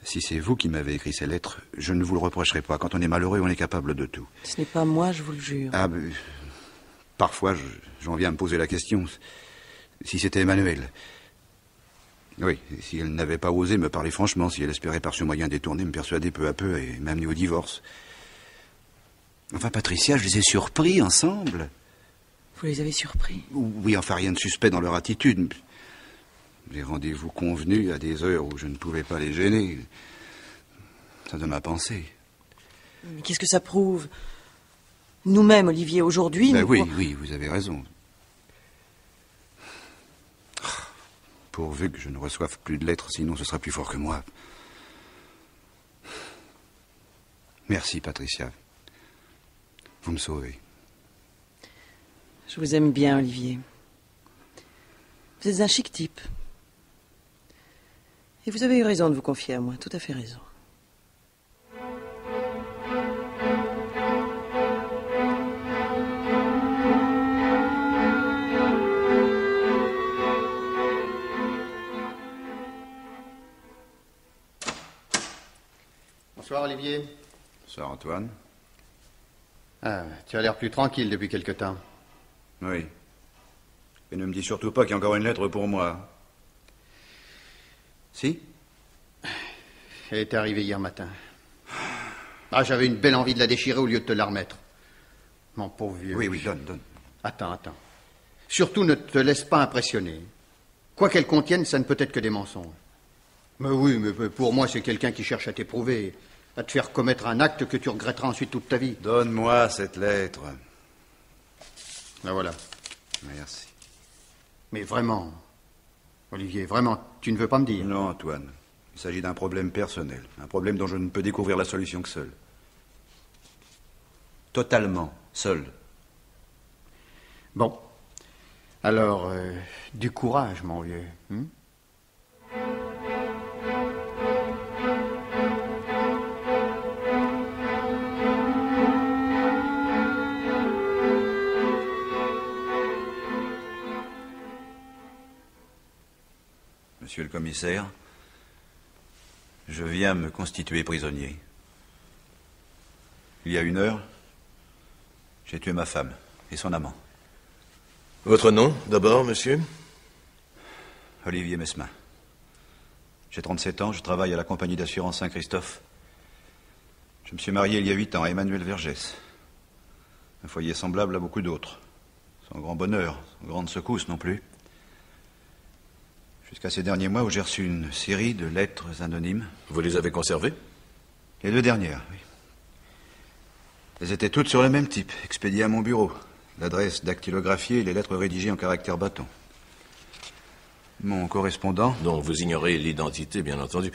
Speaker 3: si c'est vous qui m'avez écrit ces lettres, je ne vous le reprocherai pas. Quand on est malheureux, on est capable de tout.
Speaker 7: Ce n'est pas moi, je vous le jure.
Speaker 3: Ah, parfois, j'en viens à me poser la question. Si c'était Emmanuel. Oui, si elle n'avait pas osé me parler franchement, si elle espérait par ce moyen détourné me persuader peu à peu et m'amener au divorce. Enfin, Patricia, je les ai surpris ensemble.
Speaker 7: Vous les avez surpris?
Speaker 3: Oui, enfin, rien de suspect dans leur attitude. Des rendez-vous convenus à des heures où je ne pouvais pas les gêner. Ça de ma pensée.
Speaker 7: Mais qu'est-ce que ça prouve? Nous-mêmes, Olivier, aujourd'hui...
Speaker 3: Ben
Speaker 7: nous
Speaker 3: oui,
Speaker 7: crois-
Speaker 3: oui, vous avez raison. Pourvu que je ne reçoive plus de lettres, sinon ce sera plus fort que moi. Merci, Patricia. Vous me sauvez.
Speaker 7: Je vous aime bien, Olivier. Vous êtes un chic type. Et vous avez eu raison de vous confier à moi, tout à fait raison.
Speaker 2: Bonsoir, Olivier.
Speaker 3: Bonsoir, Antoine.
Speaker 2: Ah, tu as l'air plus tranquille depuis quelque temps.
Speaker 3: Oui. Et ne me dis surtout pas qu'il y a encore une lettre pour moi. Si?
Speaker 2: Elle est arrivée hier matin. Ah, j'avais une belle envie de la déchirer au lieu de te la remettre. Mon pauvre vieux.
Speaker 3: Oui, donne.
Speaker 2: Attends. Surtout ne te laisse pas impressionner. Quoi qu'elle contienne, ça ne peut être que des mensonges. Mais oui, mais pour moi, c'est quelqu'un qui cherche à t'éprouver, à te faire commettre un acte que tu regretteras ensuite toute ta vie.
Speaker 3: Donne-moi cette lettre.
Speaker 2: La voilà.
Speaker 3: Merci.
Speaker 2: Mais vraiment, Olivier, vraiment, tu ne veux pas me dire?
Speaker 3: Non, Antoine. Il s'agit d'un problème personnel. Un problème dont je ne peux découvrir la solution que seul. Totalement seul.
Speaker 2: Bon. Alors, du courage, mon vieux.
Speaker 3: Monsieur le commissaire, je viens me constituer prisonnier. Il y a 1 heure, j'ai tué ma femme et son amant.
Speaker 8: Votre nom, d'abord, monsieur?
Speaker 3: Olivier Mesmin. J'ai 37 ans, je travaille à la compagnie d'assurance Saint-Christophe. Je me suis marié il y a 8 ans à Emmanuel Vergès. Un foyer semblable à beaucoup d'autres. Sans grand bonheur, sans grande secousse non plus. Jusqu'à ces derniers mois où j'ai reçu une série de lettres anonymes.
Speaker 8: Vous les avez conservées?
Speaker 3: Les 2 dernières, oui. Elles étaient toutes sur le même type, expédiées à mon bureau. L'adresse dactylographiée et les lettres rédigées en caractère bâton. Mon correspondant...
Speaker 8: Donc vous ignorez l'identité, bien entendu.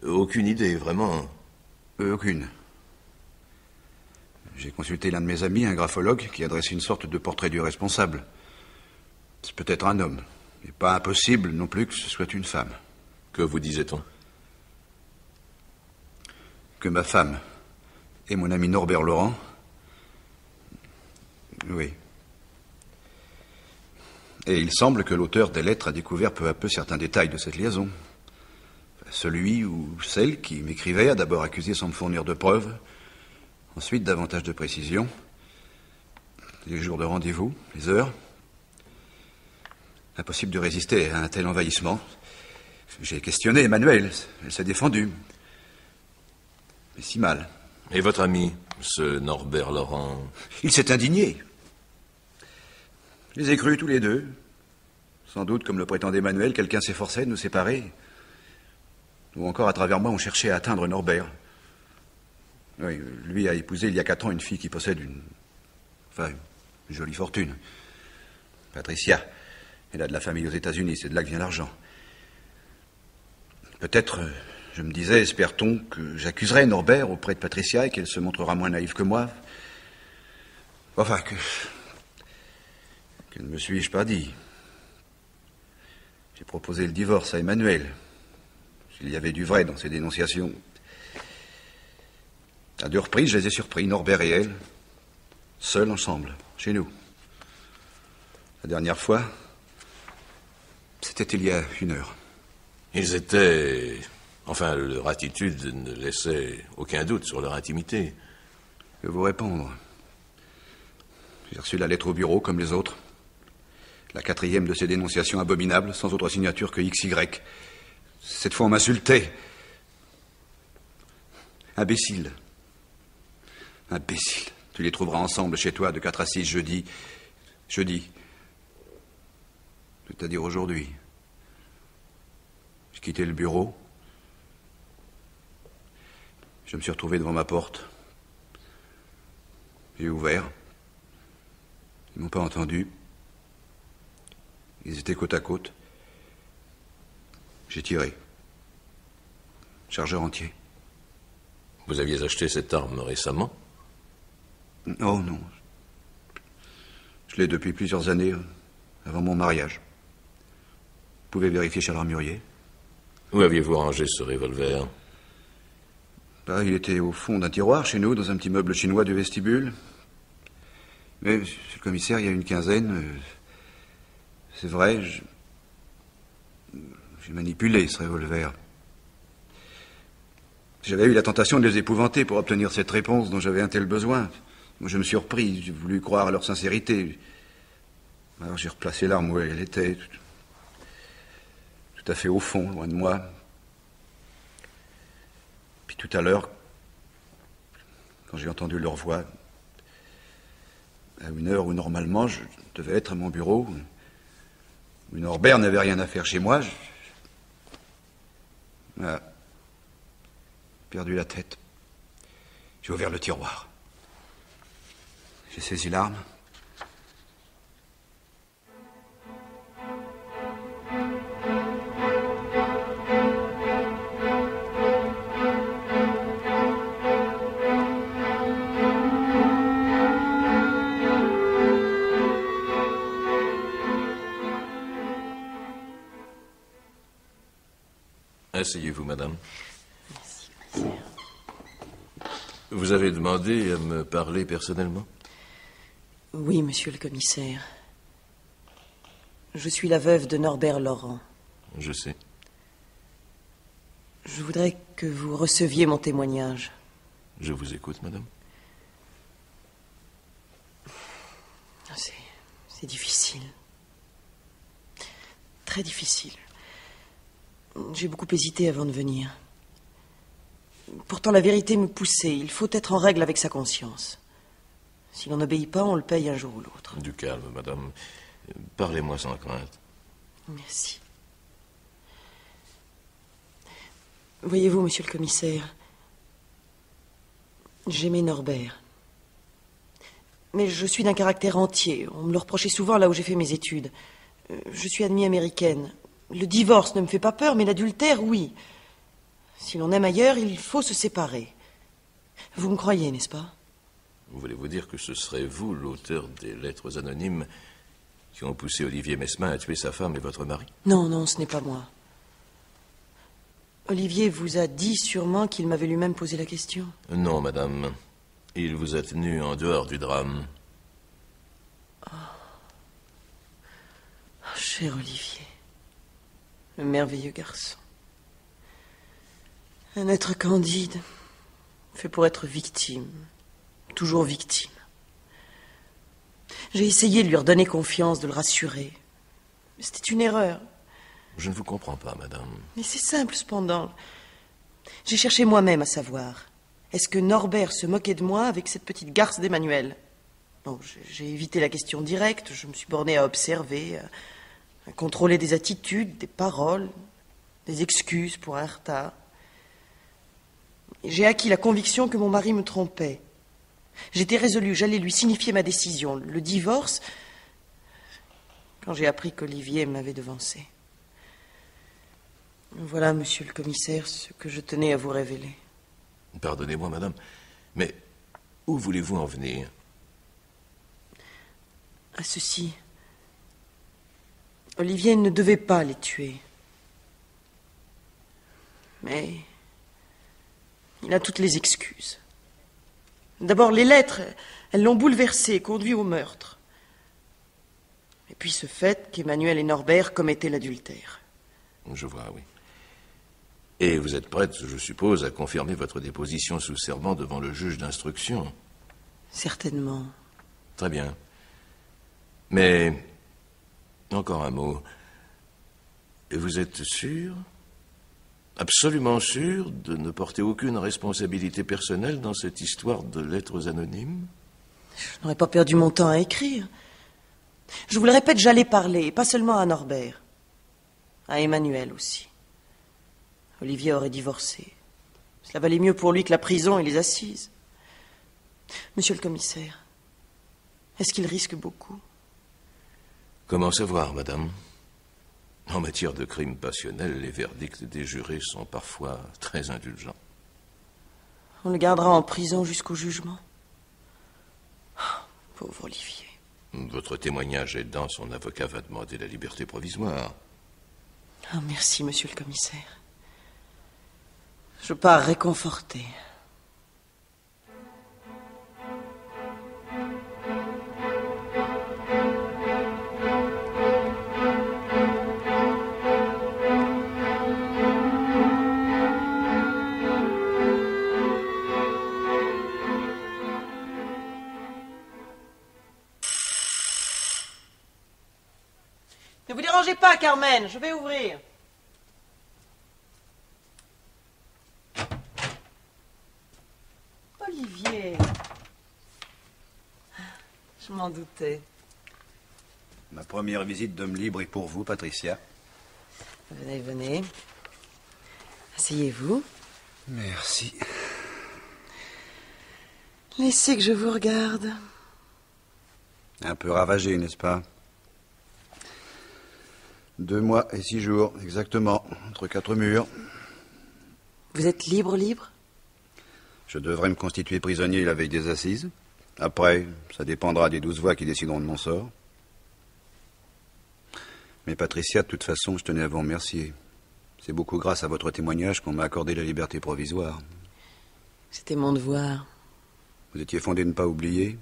Speaker 8: Aucune idée, vraiment?
Speaker 3: Aucune. J'ai consulté l'un de mes amis, un graphologue, qui a dressé une sorte de portrait du responsable. C'est peut-être un homme, mais pas impossible non plus que ce soit une femme.
Speaker 8: Que vous disait-on?
Speaker 3: Que ma femme et mon ami Norbert Laurent... Oui. Et il semble que l'auteur des lettres a découvert peu à peu certains détails de cette liaison. Celui ou celle qui m'écrivait a d'abord accusé sans me fournir de preuves. Ensuite, davantage de précisions. Les jours de rendez-vous, les heures. Impossible de résister à un tel envahissement. J'ai questionné Emmanuel. Elle s'est défendue. Mais si mal.
Speaker 8: Et votre ami, ce Norbert Laurent?
Speaker 3: Il s'est indigné. Je les ai crus tous les deux. Sans doute, comme le prétendait Emmanuel, quelqu'un s'efforçait de nous séparer. Ou encore, à travers moi, on cherchait à atteindre Norbert. Oui, lui a épousé il y a 4 ans une fille qui possède une jolie fortune. Patricia. Elle a de la famille aux États-Unis, c'est de là que vient l'argent. Peut-être, je me disais, espère-t-on que j'accuserai Norbert auprès de Patricia et qu'elle se montrera moins naïve que moi. Enfin, que ne me suis-je pas dit? J'ai proposé le divorce à Emmanuel. S'il y avait du vrai dans ces dénonciations. À 2 reprises, je les ai surpris, Norbert et elle, seuls ensemble, chez nous. La dernière fois, c'était il y a 1 heure.
Speaker 8: Ils étaient... Enfin, leur attitude ne laissait aucun doute sur leur intimité.
Speaker 3: Que vous répondre? J'ai reçu la lettre au bureau, comme les autres. La 4e de ces dénonciations abominables, sans autre signature que XY. Cette fois, on m'insultait. Imbécile. Imbécile. Tu les trouveras ensemble chez toi de 4 à 6 jeudi. Jeudi. C'est-à-dire aujourd'hui. J'ai quitté le bureau. Je me suis retrouvé devant ma porte. J'ai ouvert. Ils m'ont pas entendu. Ils étaient côte à côte. J'ai tiré. Chargeur entier.
Speaker 8: Vous aviez acheté cette arme récemment?
Speaker 3: Oh non. Je l'ai depuis plusieurs années, avant mon mariage. Vous pouvez vérifier chez l'armurier.
Speaker 8: Où aviez-vous rangé ce revolver?
Speaker 3: Il était au fond d'un tiroir chez nous, dans un petit meuble chinois du vestibule. Mais, monsieur le commissaire, il y a une quinzaine... c'est vrai, j'ai manipulé ce revolver. J'avais eu la tentation de les épouvanter pour obtenir cette réponse dont j'avais un tel besoin. Je me suis repris, j'ai voulu croire à leur sincérité. Alors j'ai replacé l'arme où elle était, tout à fait au fond, loin de moi. Puis tout à l'heure, quand j'ai entendu leur voix, à 1 heure où normalement je devais être à mon bureau, où Norbert n'avait rien à faire chez moi, j'ai perdu la tête. J'ai ouvert le tiroir. J'ai saisi l'arme.
Speaker 8: Asseyez-vous, madame. Merci. Vous avez demandé à me parler personnellement?
Speaker 7: Oui, monsieur le commissaire. Je suis la veuve de Norbert Laurent.
Speaker 8: Je sais.
Speaker 7: Je voudrais que vous receviez mon témoignage.
Speaker 8: Je vous écoute, madame.
Speaker 7: C'est difficile. Très difficile. J'ai beaucoup hésité avant de venir. Pourtant, la vérité me poussait. Il faut être en règle avec sa conscience. Si l'on n'obéit pas, on le paye un jour ou l'autre.
Speaker 8: Du calme, madame. Parlez-moi sans crainte.
Speaker 7: Merci. Voyez-vous, monsieur le commissaire, j'aimais Norbert. Mais je suis d'un caractère entier. On me le reprochait souvent là où j'ai fait mes études. Je suis admis américaine. Le divorce ne me fait pas peur, mais l'adultère, oui. Si l'on aime ailleurs, il faut se séparer. Vous me croyez, n'est-ce pas?
Speaker 8: Voulez-vous dire que ce serait vous, l'auteur des lettres anonymes, qui ont poussé Olivier Mesmin à tuer sa femme et votre mari?
Speaker 7: Non, non, ce n'est pas moi. Olivier vous a dit sûrement qu'il m'avait lui-même posé la question.
Speaker 8: Non, madame. Il vous a tenu en dehors du drame.
Speaker 7: Cher Olivier, le merveilleux garçon. Un être candide, fait pour être victime, toujours victime. J'ai essayé de lui redonner confiance, de le rassurer. Mais c'était une erreur.
Speaker 8: Je ne vous comprends pas, madame.
Speaker 7: Mais c'est simple, cependant. J'ai cherché moi-même à savoir. Est-ce que Norbert se moquait de moi avec cette petite garce d'Emmanuel? Non, j'ai évité la question directe. Je me suis bornée à observer, à contrôler des attitudes, des paroles, des excuses pour un retard. J'ai acquis la conviction que mon mari me trompait. J'étais résolue, j'allais lui signifier ma décision, le divorce, quand j'ai appris qu'Olivier m'avait devancé. Voilà, monsieur le commissaire, ce que je tenais à vous révéler.
Speaker 8: Pardonnez-moi, madame, mais où voulez-vous en venir?
Speaker 7: À ceci. Olivier ne devait pas les tuer. Mais il a toutes les excuses. D'abord, les lettres, elles l'ont bouleversé, conduit au meurtre. Et puis ce fait qu'Emmanuel et Norbert commettaient l'adultère.
Speaker 8: Je vois, oui. Et vous êtes prête, je suppose, à confirmer votre déposition sous serment devant le juge d'instruction?
Speaker 7: Certainement.
Speaker 8: Très bien. Mais, encore un mot. Vous êtes sûr, absolument sûr, de ne porter aucune responsabilité personnelle dans cette histoire de lettres anonymes?
Speaker 7: Je n'aurais pas perdu mon temps à écrire. Je vous le répète, j'allais parler, et pas seulement à Norbert. À Emmanuel aussi. Olivier aurait divorcé. Cela valait mieux pour lui que la prison et les assises. Monsieur le commissaire, est-ce qu'il risque beaucoup?
Speaker 8: Comment savoir, madame? En matière de crimes passionnels, les verdicts des jurés sont parfois très indulgents.
Speaker 7: On le gardera en prison jusqu'au jugement. Oh, pauvre Olivier.
Speaker 8: Votre témoignage aidant, son avocat va demander la liberté provisoire.
Speaker 7: Oh, merci, monsieur le commissaire. Je pars réconforté. Ne vous dérangez pas, Carmen, je vais ouvrir. Olivier. Je m'en doutais.
Speaker 3: Ma première visite d'homme libre est pour vous, Patricia.
Speaker 7: Venez, venez. Asseyez-vous.
Speaker 3: Merci.
Speaker 7: Laissez que je vous regarde.
Speaker 3: Un peu ravagé, n'est-ce pas? 2 mois et 6 jours, exactement, entre 4 murs.
Speaker 7: Vous êtes libre, libre?
Speaker 3: Je devrais me constituer prisonnier la veille des assises. Après, ça dépendra des 12 voix qui décideront de mon sort. Mais Patricia, de toute façon, je tenais à vous remercier. C'est beaucoup grâce à votre témoignage qu'on m'a accordé la liberté provisoire.
Speaker 7: C'était mon devoir.
Speaker 3: Vous étiez fondé de ne pas oublier.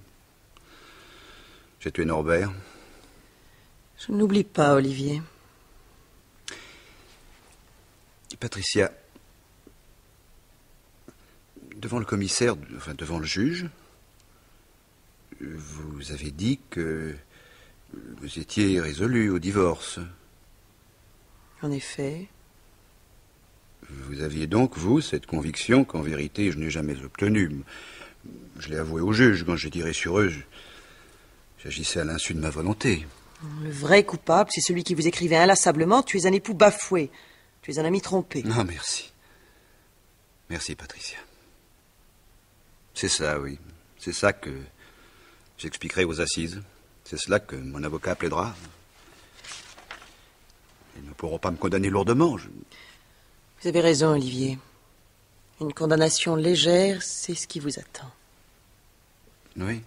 Speaker 3: J'ai tué Norbert.
Speaker 7: Je n'oublie pas, Olivier.
Speaker 3: Patricia, devant le commissaire, enfin devant le juge, vous avez dit que vous étiez résolu au divorce.
Speaker 7: En effet.
Speaker 3: Vous aviez donc, vous, cette conviction qu'en vérité je n'ai jamais obtenue. Je l'ai avoué au juge quand j'ai tiré sur eux. J'agissais à l'insu de ma volonté.
Speaker 7: Le vrai coupable, c'est celui qui vous écrivait inlassablement « Tu es un époux bafoué. Tu es un ami trompé. »
Speaker 3: Non, merci. Merci, Patricia. C'est ça, oui. C'est ça que j'expliquerai aux assises. C'est cela que mon avocat plaidera. Ils ne pourront pas me condamner lourdement.
Speaker 7: Vous avez raison, Olivier. Une condamnation légère, c'est ce qui vous attend.
Speaker 3: Oui.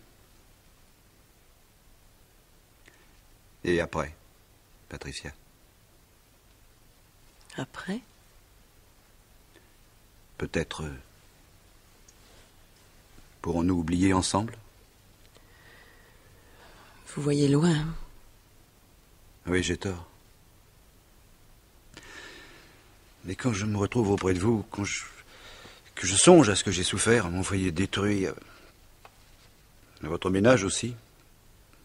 Speaker 3: Et après, Patricia?
Speaker 7: Après?
Speaker 3: Peut-être pourrons-nous oublier ensemble?
Speaker 7: Vous voyez loin.
Speaker 3: Oui, j'ai tort. Mais quand je me retrouve auprès de vous, que je songe à ce que j'ai souffert, à mon foyer détruit, à votre ménage aussi,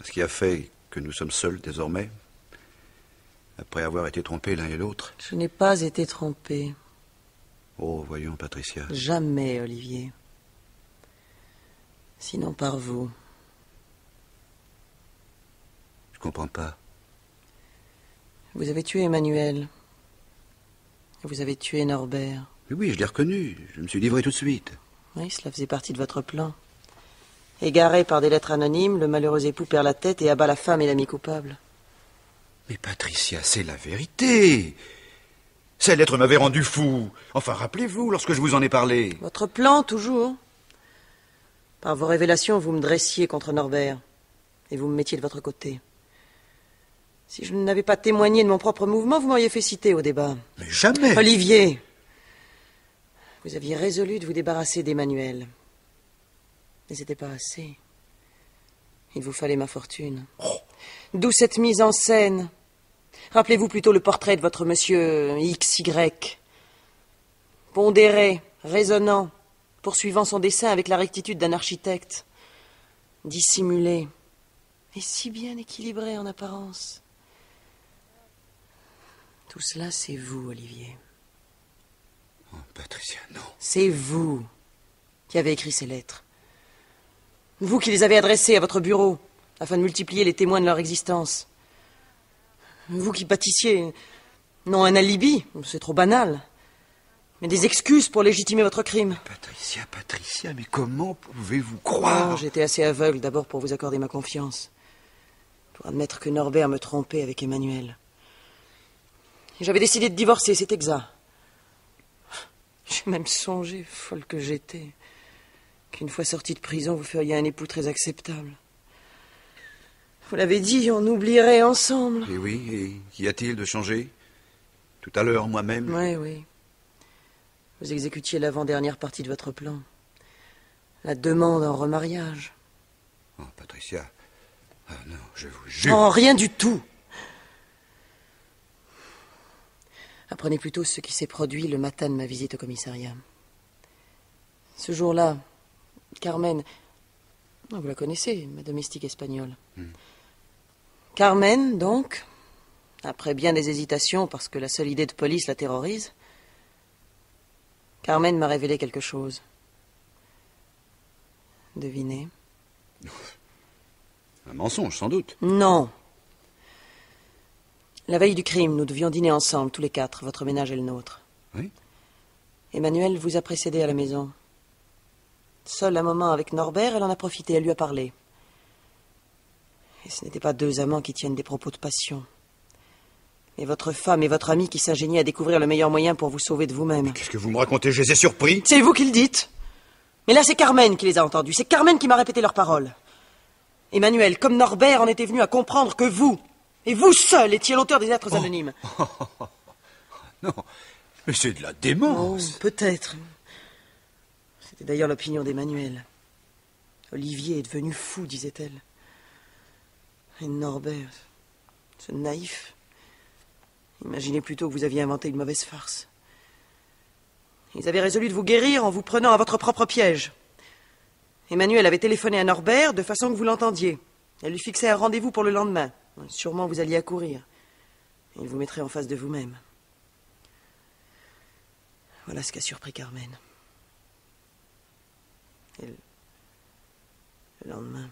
Speaker 3: à ce qui a fait que nous sommes seuls désormais, après avoir été trompés l'un et l'autre.
Speaker 7: Je n'ai pas été trompé.
Speaker 3: Oh, voyons, Patricia.
Speaker 7: Jamais, Olivier. Sinon par vous.
Speaker 3: Je comprends pas.
Speaker 7: Vous avez tué Emmanuel. Vous avez tué Norbert.
Speaker 3: Oui, je l'ai reconnu. Je me suis livré tout de suite.
Speaker 7: Oui, cela faisait partie de votre plan. Égaré par des lettres anonymes, le malheureux époux perd la tête et abat la femme et l'ami coupable.
Speaker 3: Mais Patricia, c'est la vérité. Ces lettres m'avaient rendu fou. Enfin, rappelez-vous, lorsque je vous en ai parlé.
Speaker 7: Votre plan, toujours. Par vos révélations, vous me dressiez contre Norbert. Et vous me mettiez de votre côté. Si je n'avais pas témoigné de mon propre mouvement, vous m'auriez fait citer au débat.
Speaker 3: Mais jamais.
Speaker 7: Olivier, vous aviez résolu de vous débarrasser d'Emmanuel. Mais c'était pas assez. Il vous fallait ma fortune. D'où cette mise en scène. Rappelez-vous plutôt le portrait de votre monsieur XY. Pondéré, raisonnant, poursuivant son dessein avec la rectitude d'un architecte. Dissimulé, et si bien équilibré en apparence. Tout cela, c'est vous, Olivier.
Speaker 3: Oh, Patricia, non.
Speaker 7: C'est vous qui avez écrit ces lettres. Vous qui les avez adressées à votre bureau, afin de multiplier les témoins de leur existence. Vous qui bâtissiez, non un alibi, c'est trop banal, mais des excuses pour légitimer votre crime.
Speaker 3: Patricia, mais comment pouvez-vous croire?
Speaker 7: Oh, j'étais assez aveugle d'abord pour vous accorder ma confiance. Pour admettre que Norbert me trompait avec Emmanuel. Et j'avais décidé de divorcer, c'est exact. J'ai même songé, folle que j'étais, qu'une fois sorti de prison, vous feriez un époux très acceptable. Vous l'avez dit, on oublierait ensemble.
Speaker 3: Et oui, et qu'y a-t-il de changé? Tout à l'heure, moi-même.
Speaker 7: Oui. Vous exécutiez l'avant-dernière partie de votre plan. La demande en remariage.
Speaker 3: Oh, Patricia. Ah non, je vous jure.
Speaker 7: Non, rien du tout. Apprenez plutôt ce qui s'est produit le matin de ma visite au commissariat. Ce jour-là, Carmen... Vous la connaissez, ma domestique espagnole. Carmen, donc, après bien des hésitations, parce que la seule idée de police la terrorise, Carmen m'a révélé quelque chose. Devinez.
Speaker 3: Un mensonge, sans doute.
Speaker 7: Non. La veille du crime, nous devions dîner ensemble, tous les quatre, votre ménage et le nôtre.
Speaker 3: Oui.
Speaker 7: Emmanuel vous a précédé à la maison. Seule un moment avec Norbert, elle en a profité, elle lui a parlé. Et ce n'étaient pas deux amants qui tiennent des propos de passion. Mais votre femme et votre ami qui s'ingéniaient à découvrir le meilleur moyen pour vous sauver de vous-même.
Speaker 3: Qu'est-ce que vous me racontez? Je les ai surpris.
Speaker 7: C'est vous qui le dites. Mais là, c'est Carmen qui les a entendus. C'est Carmen qui m'a répété leurs paroles. Emmanuel, comme Norbert, en était venu à comprendre que vous, et vous seul, étiez l'auteur des lettres anonymes.
Speaker 3: Non, mais c'est de la démence.
Speaker 7: Oh, peut-être. C'était d'ailleurs l'opinion d'Emmanuel. Olivier est devenu fou, disait-elle. Et Norbert, ce naïf. Imaginez plutôt que vous aviez inventé une mauvaise farce. Ils avaient résolu de vous guérir en vous prenant à votre propre piège. Emmanuel avait téléphoné à Norbert de façon que vous l'entendiez. Elle lui fixait un rendez-vous pour le lendemain. Sûrement vous alliez accourir. Il vous mettrait en face de vous-même. Voilà ce qu'a surpris Carmen. Et le lendemain...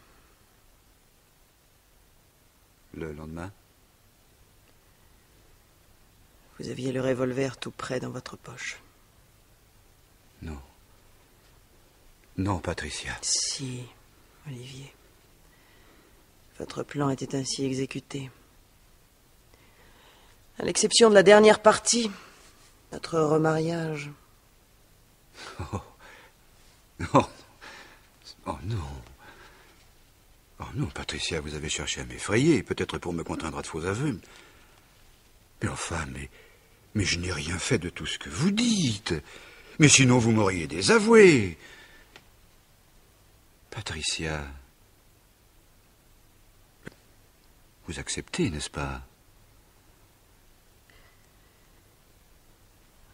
Speaker 3: Le lendemain?
Speaker 7: Vous aviez le revolver tout près dans votre poche.
Speaker 3: Non. Non, Patricia.
Speaker 7: Si, Olivier. Votre plan était ainsi exécuté. À l'exception de la dernière partie, notre remariage.
Speaker 3: Oh. Oh. Oh non. Oh non, Patricia, vous avez cherché à m'effrayer, peut-être pour me contraindre à de faux aveux. Mais enfin, mais je n'ai rien fait de tout ce que vous dites. Mais sinon, vous m'auriez désavoué. Patricia, vous acceptez, n'est-ce pas?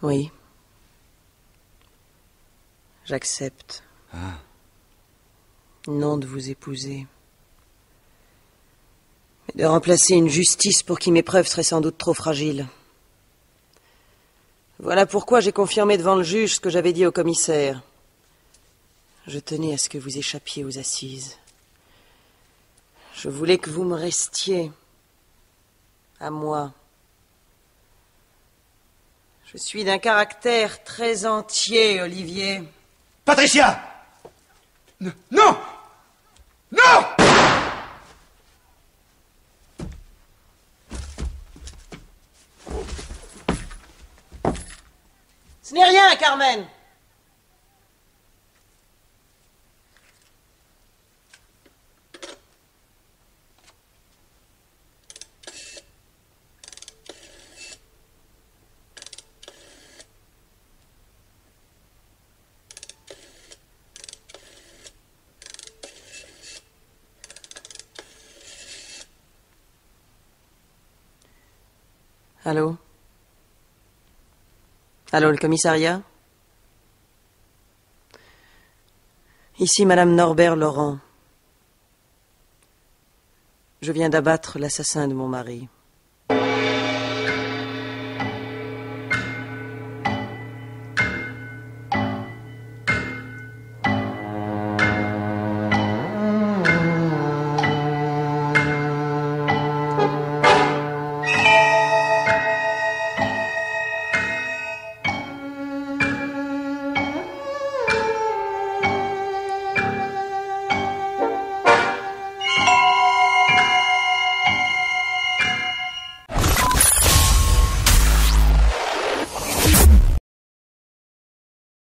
Speaker 7: Oui. J'accepte.
Speaker 3: Ah.
Speaker 7: Non de vous épouser. Mais de remplacer une justice pour qui mes preuves seraient sans doute trop fragiles. Voilà pourquoi j'ai confirmé devant le juge ce que j'avais dit au commissaire. Je tenais à ce que vous échappiez aux assises. Je voulais que vous me restiez à moi. Je suis d'un caractère très entier, Olivier.
Speaker 3: Patricia! Non! Non!
Speaker 7: Ce n'est rien, Carmen. Allô? Allô, le commissariat? Ici, Madame Norbert Laurent. Je viens d'abattre l'assassin de mon mari.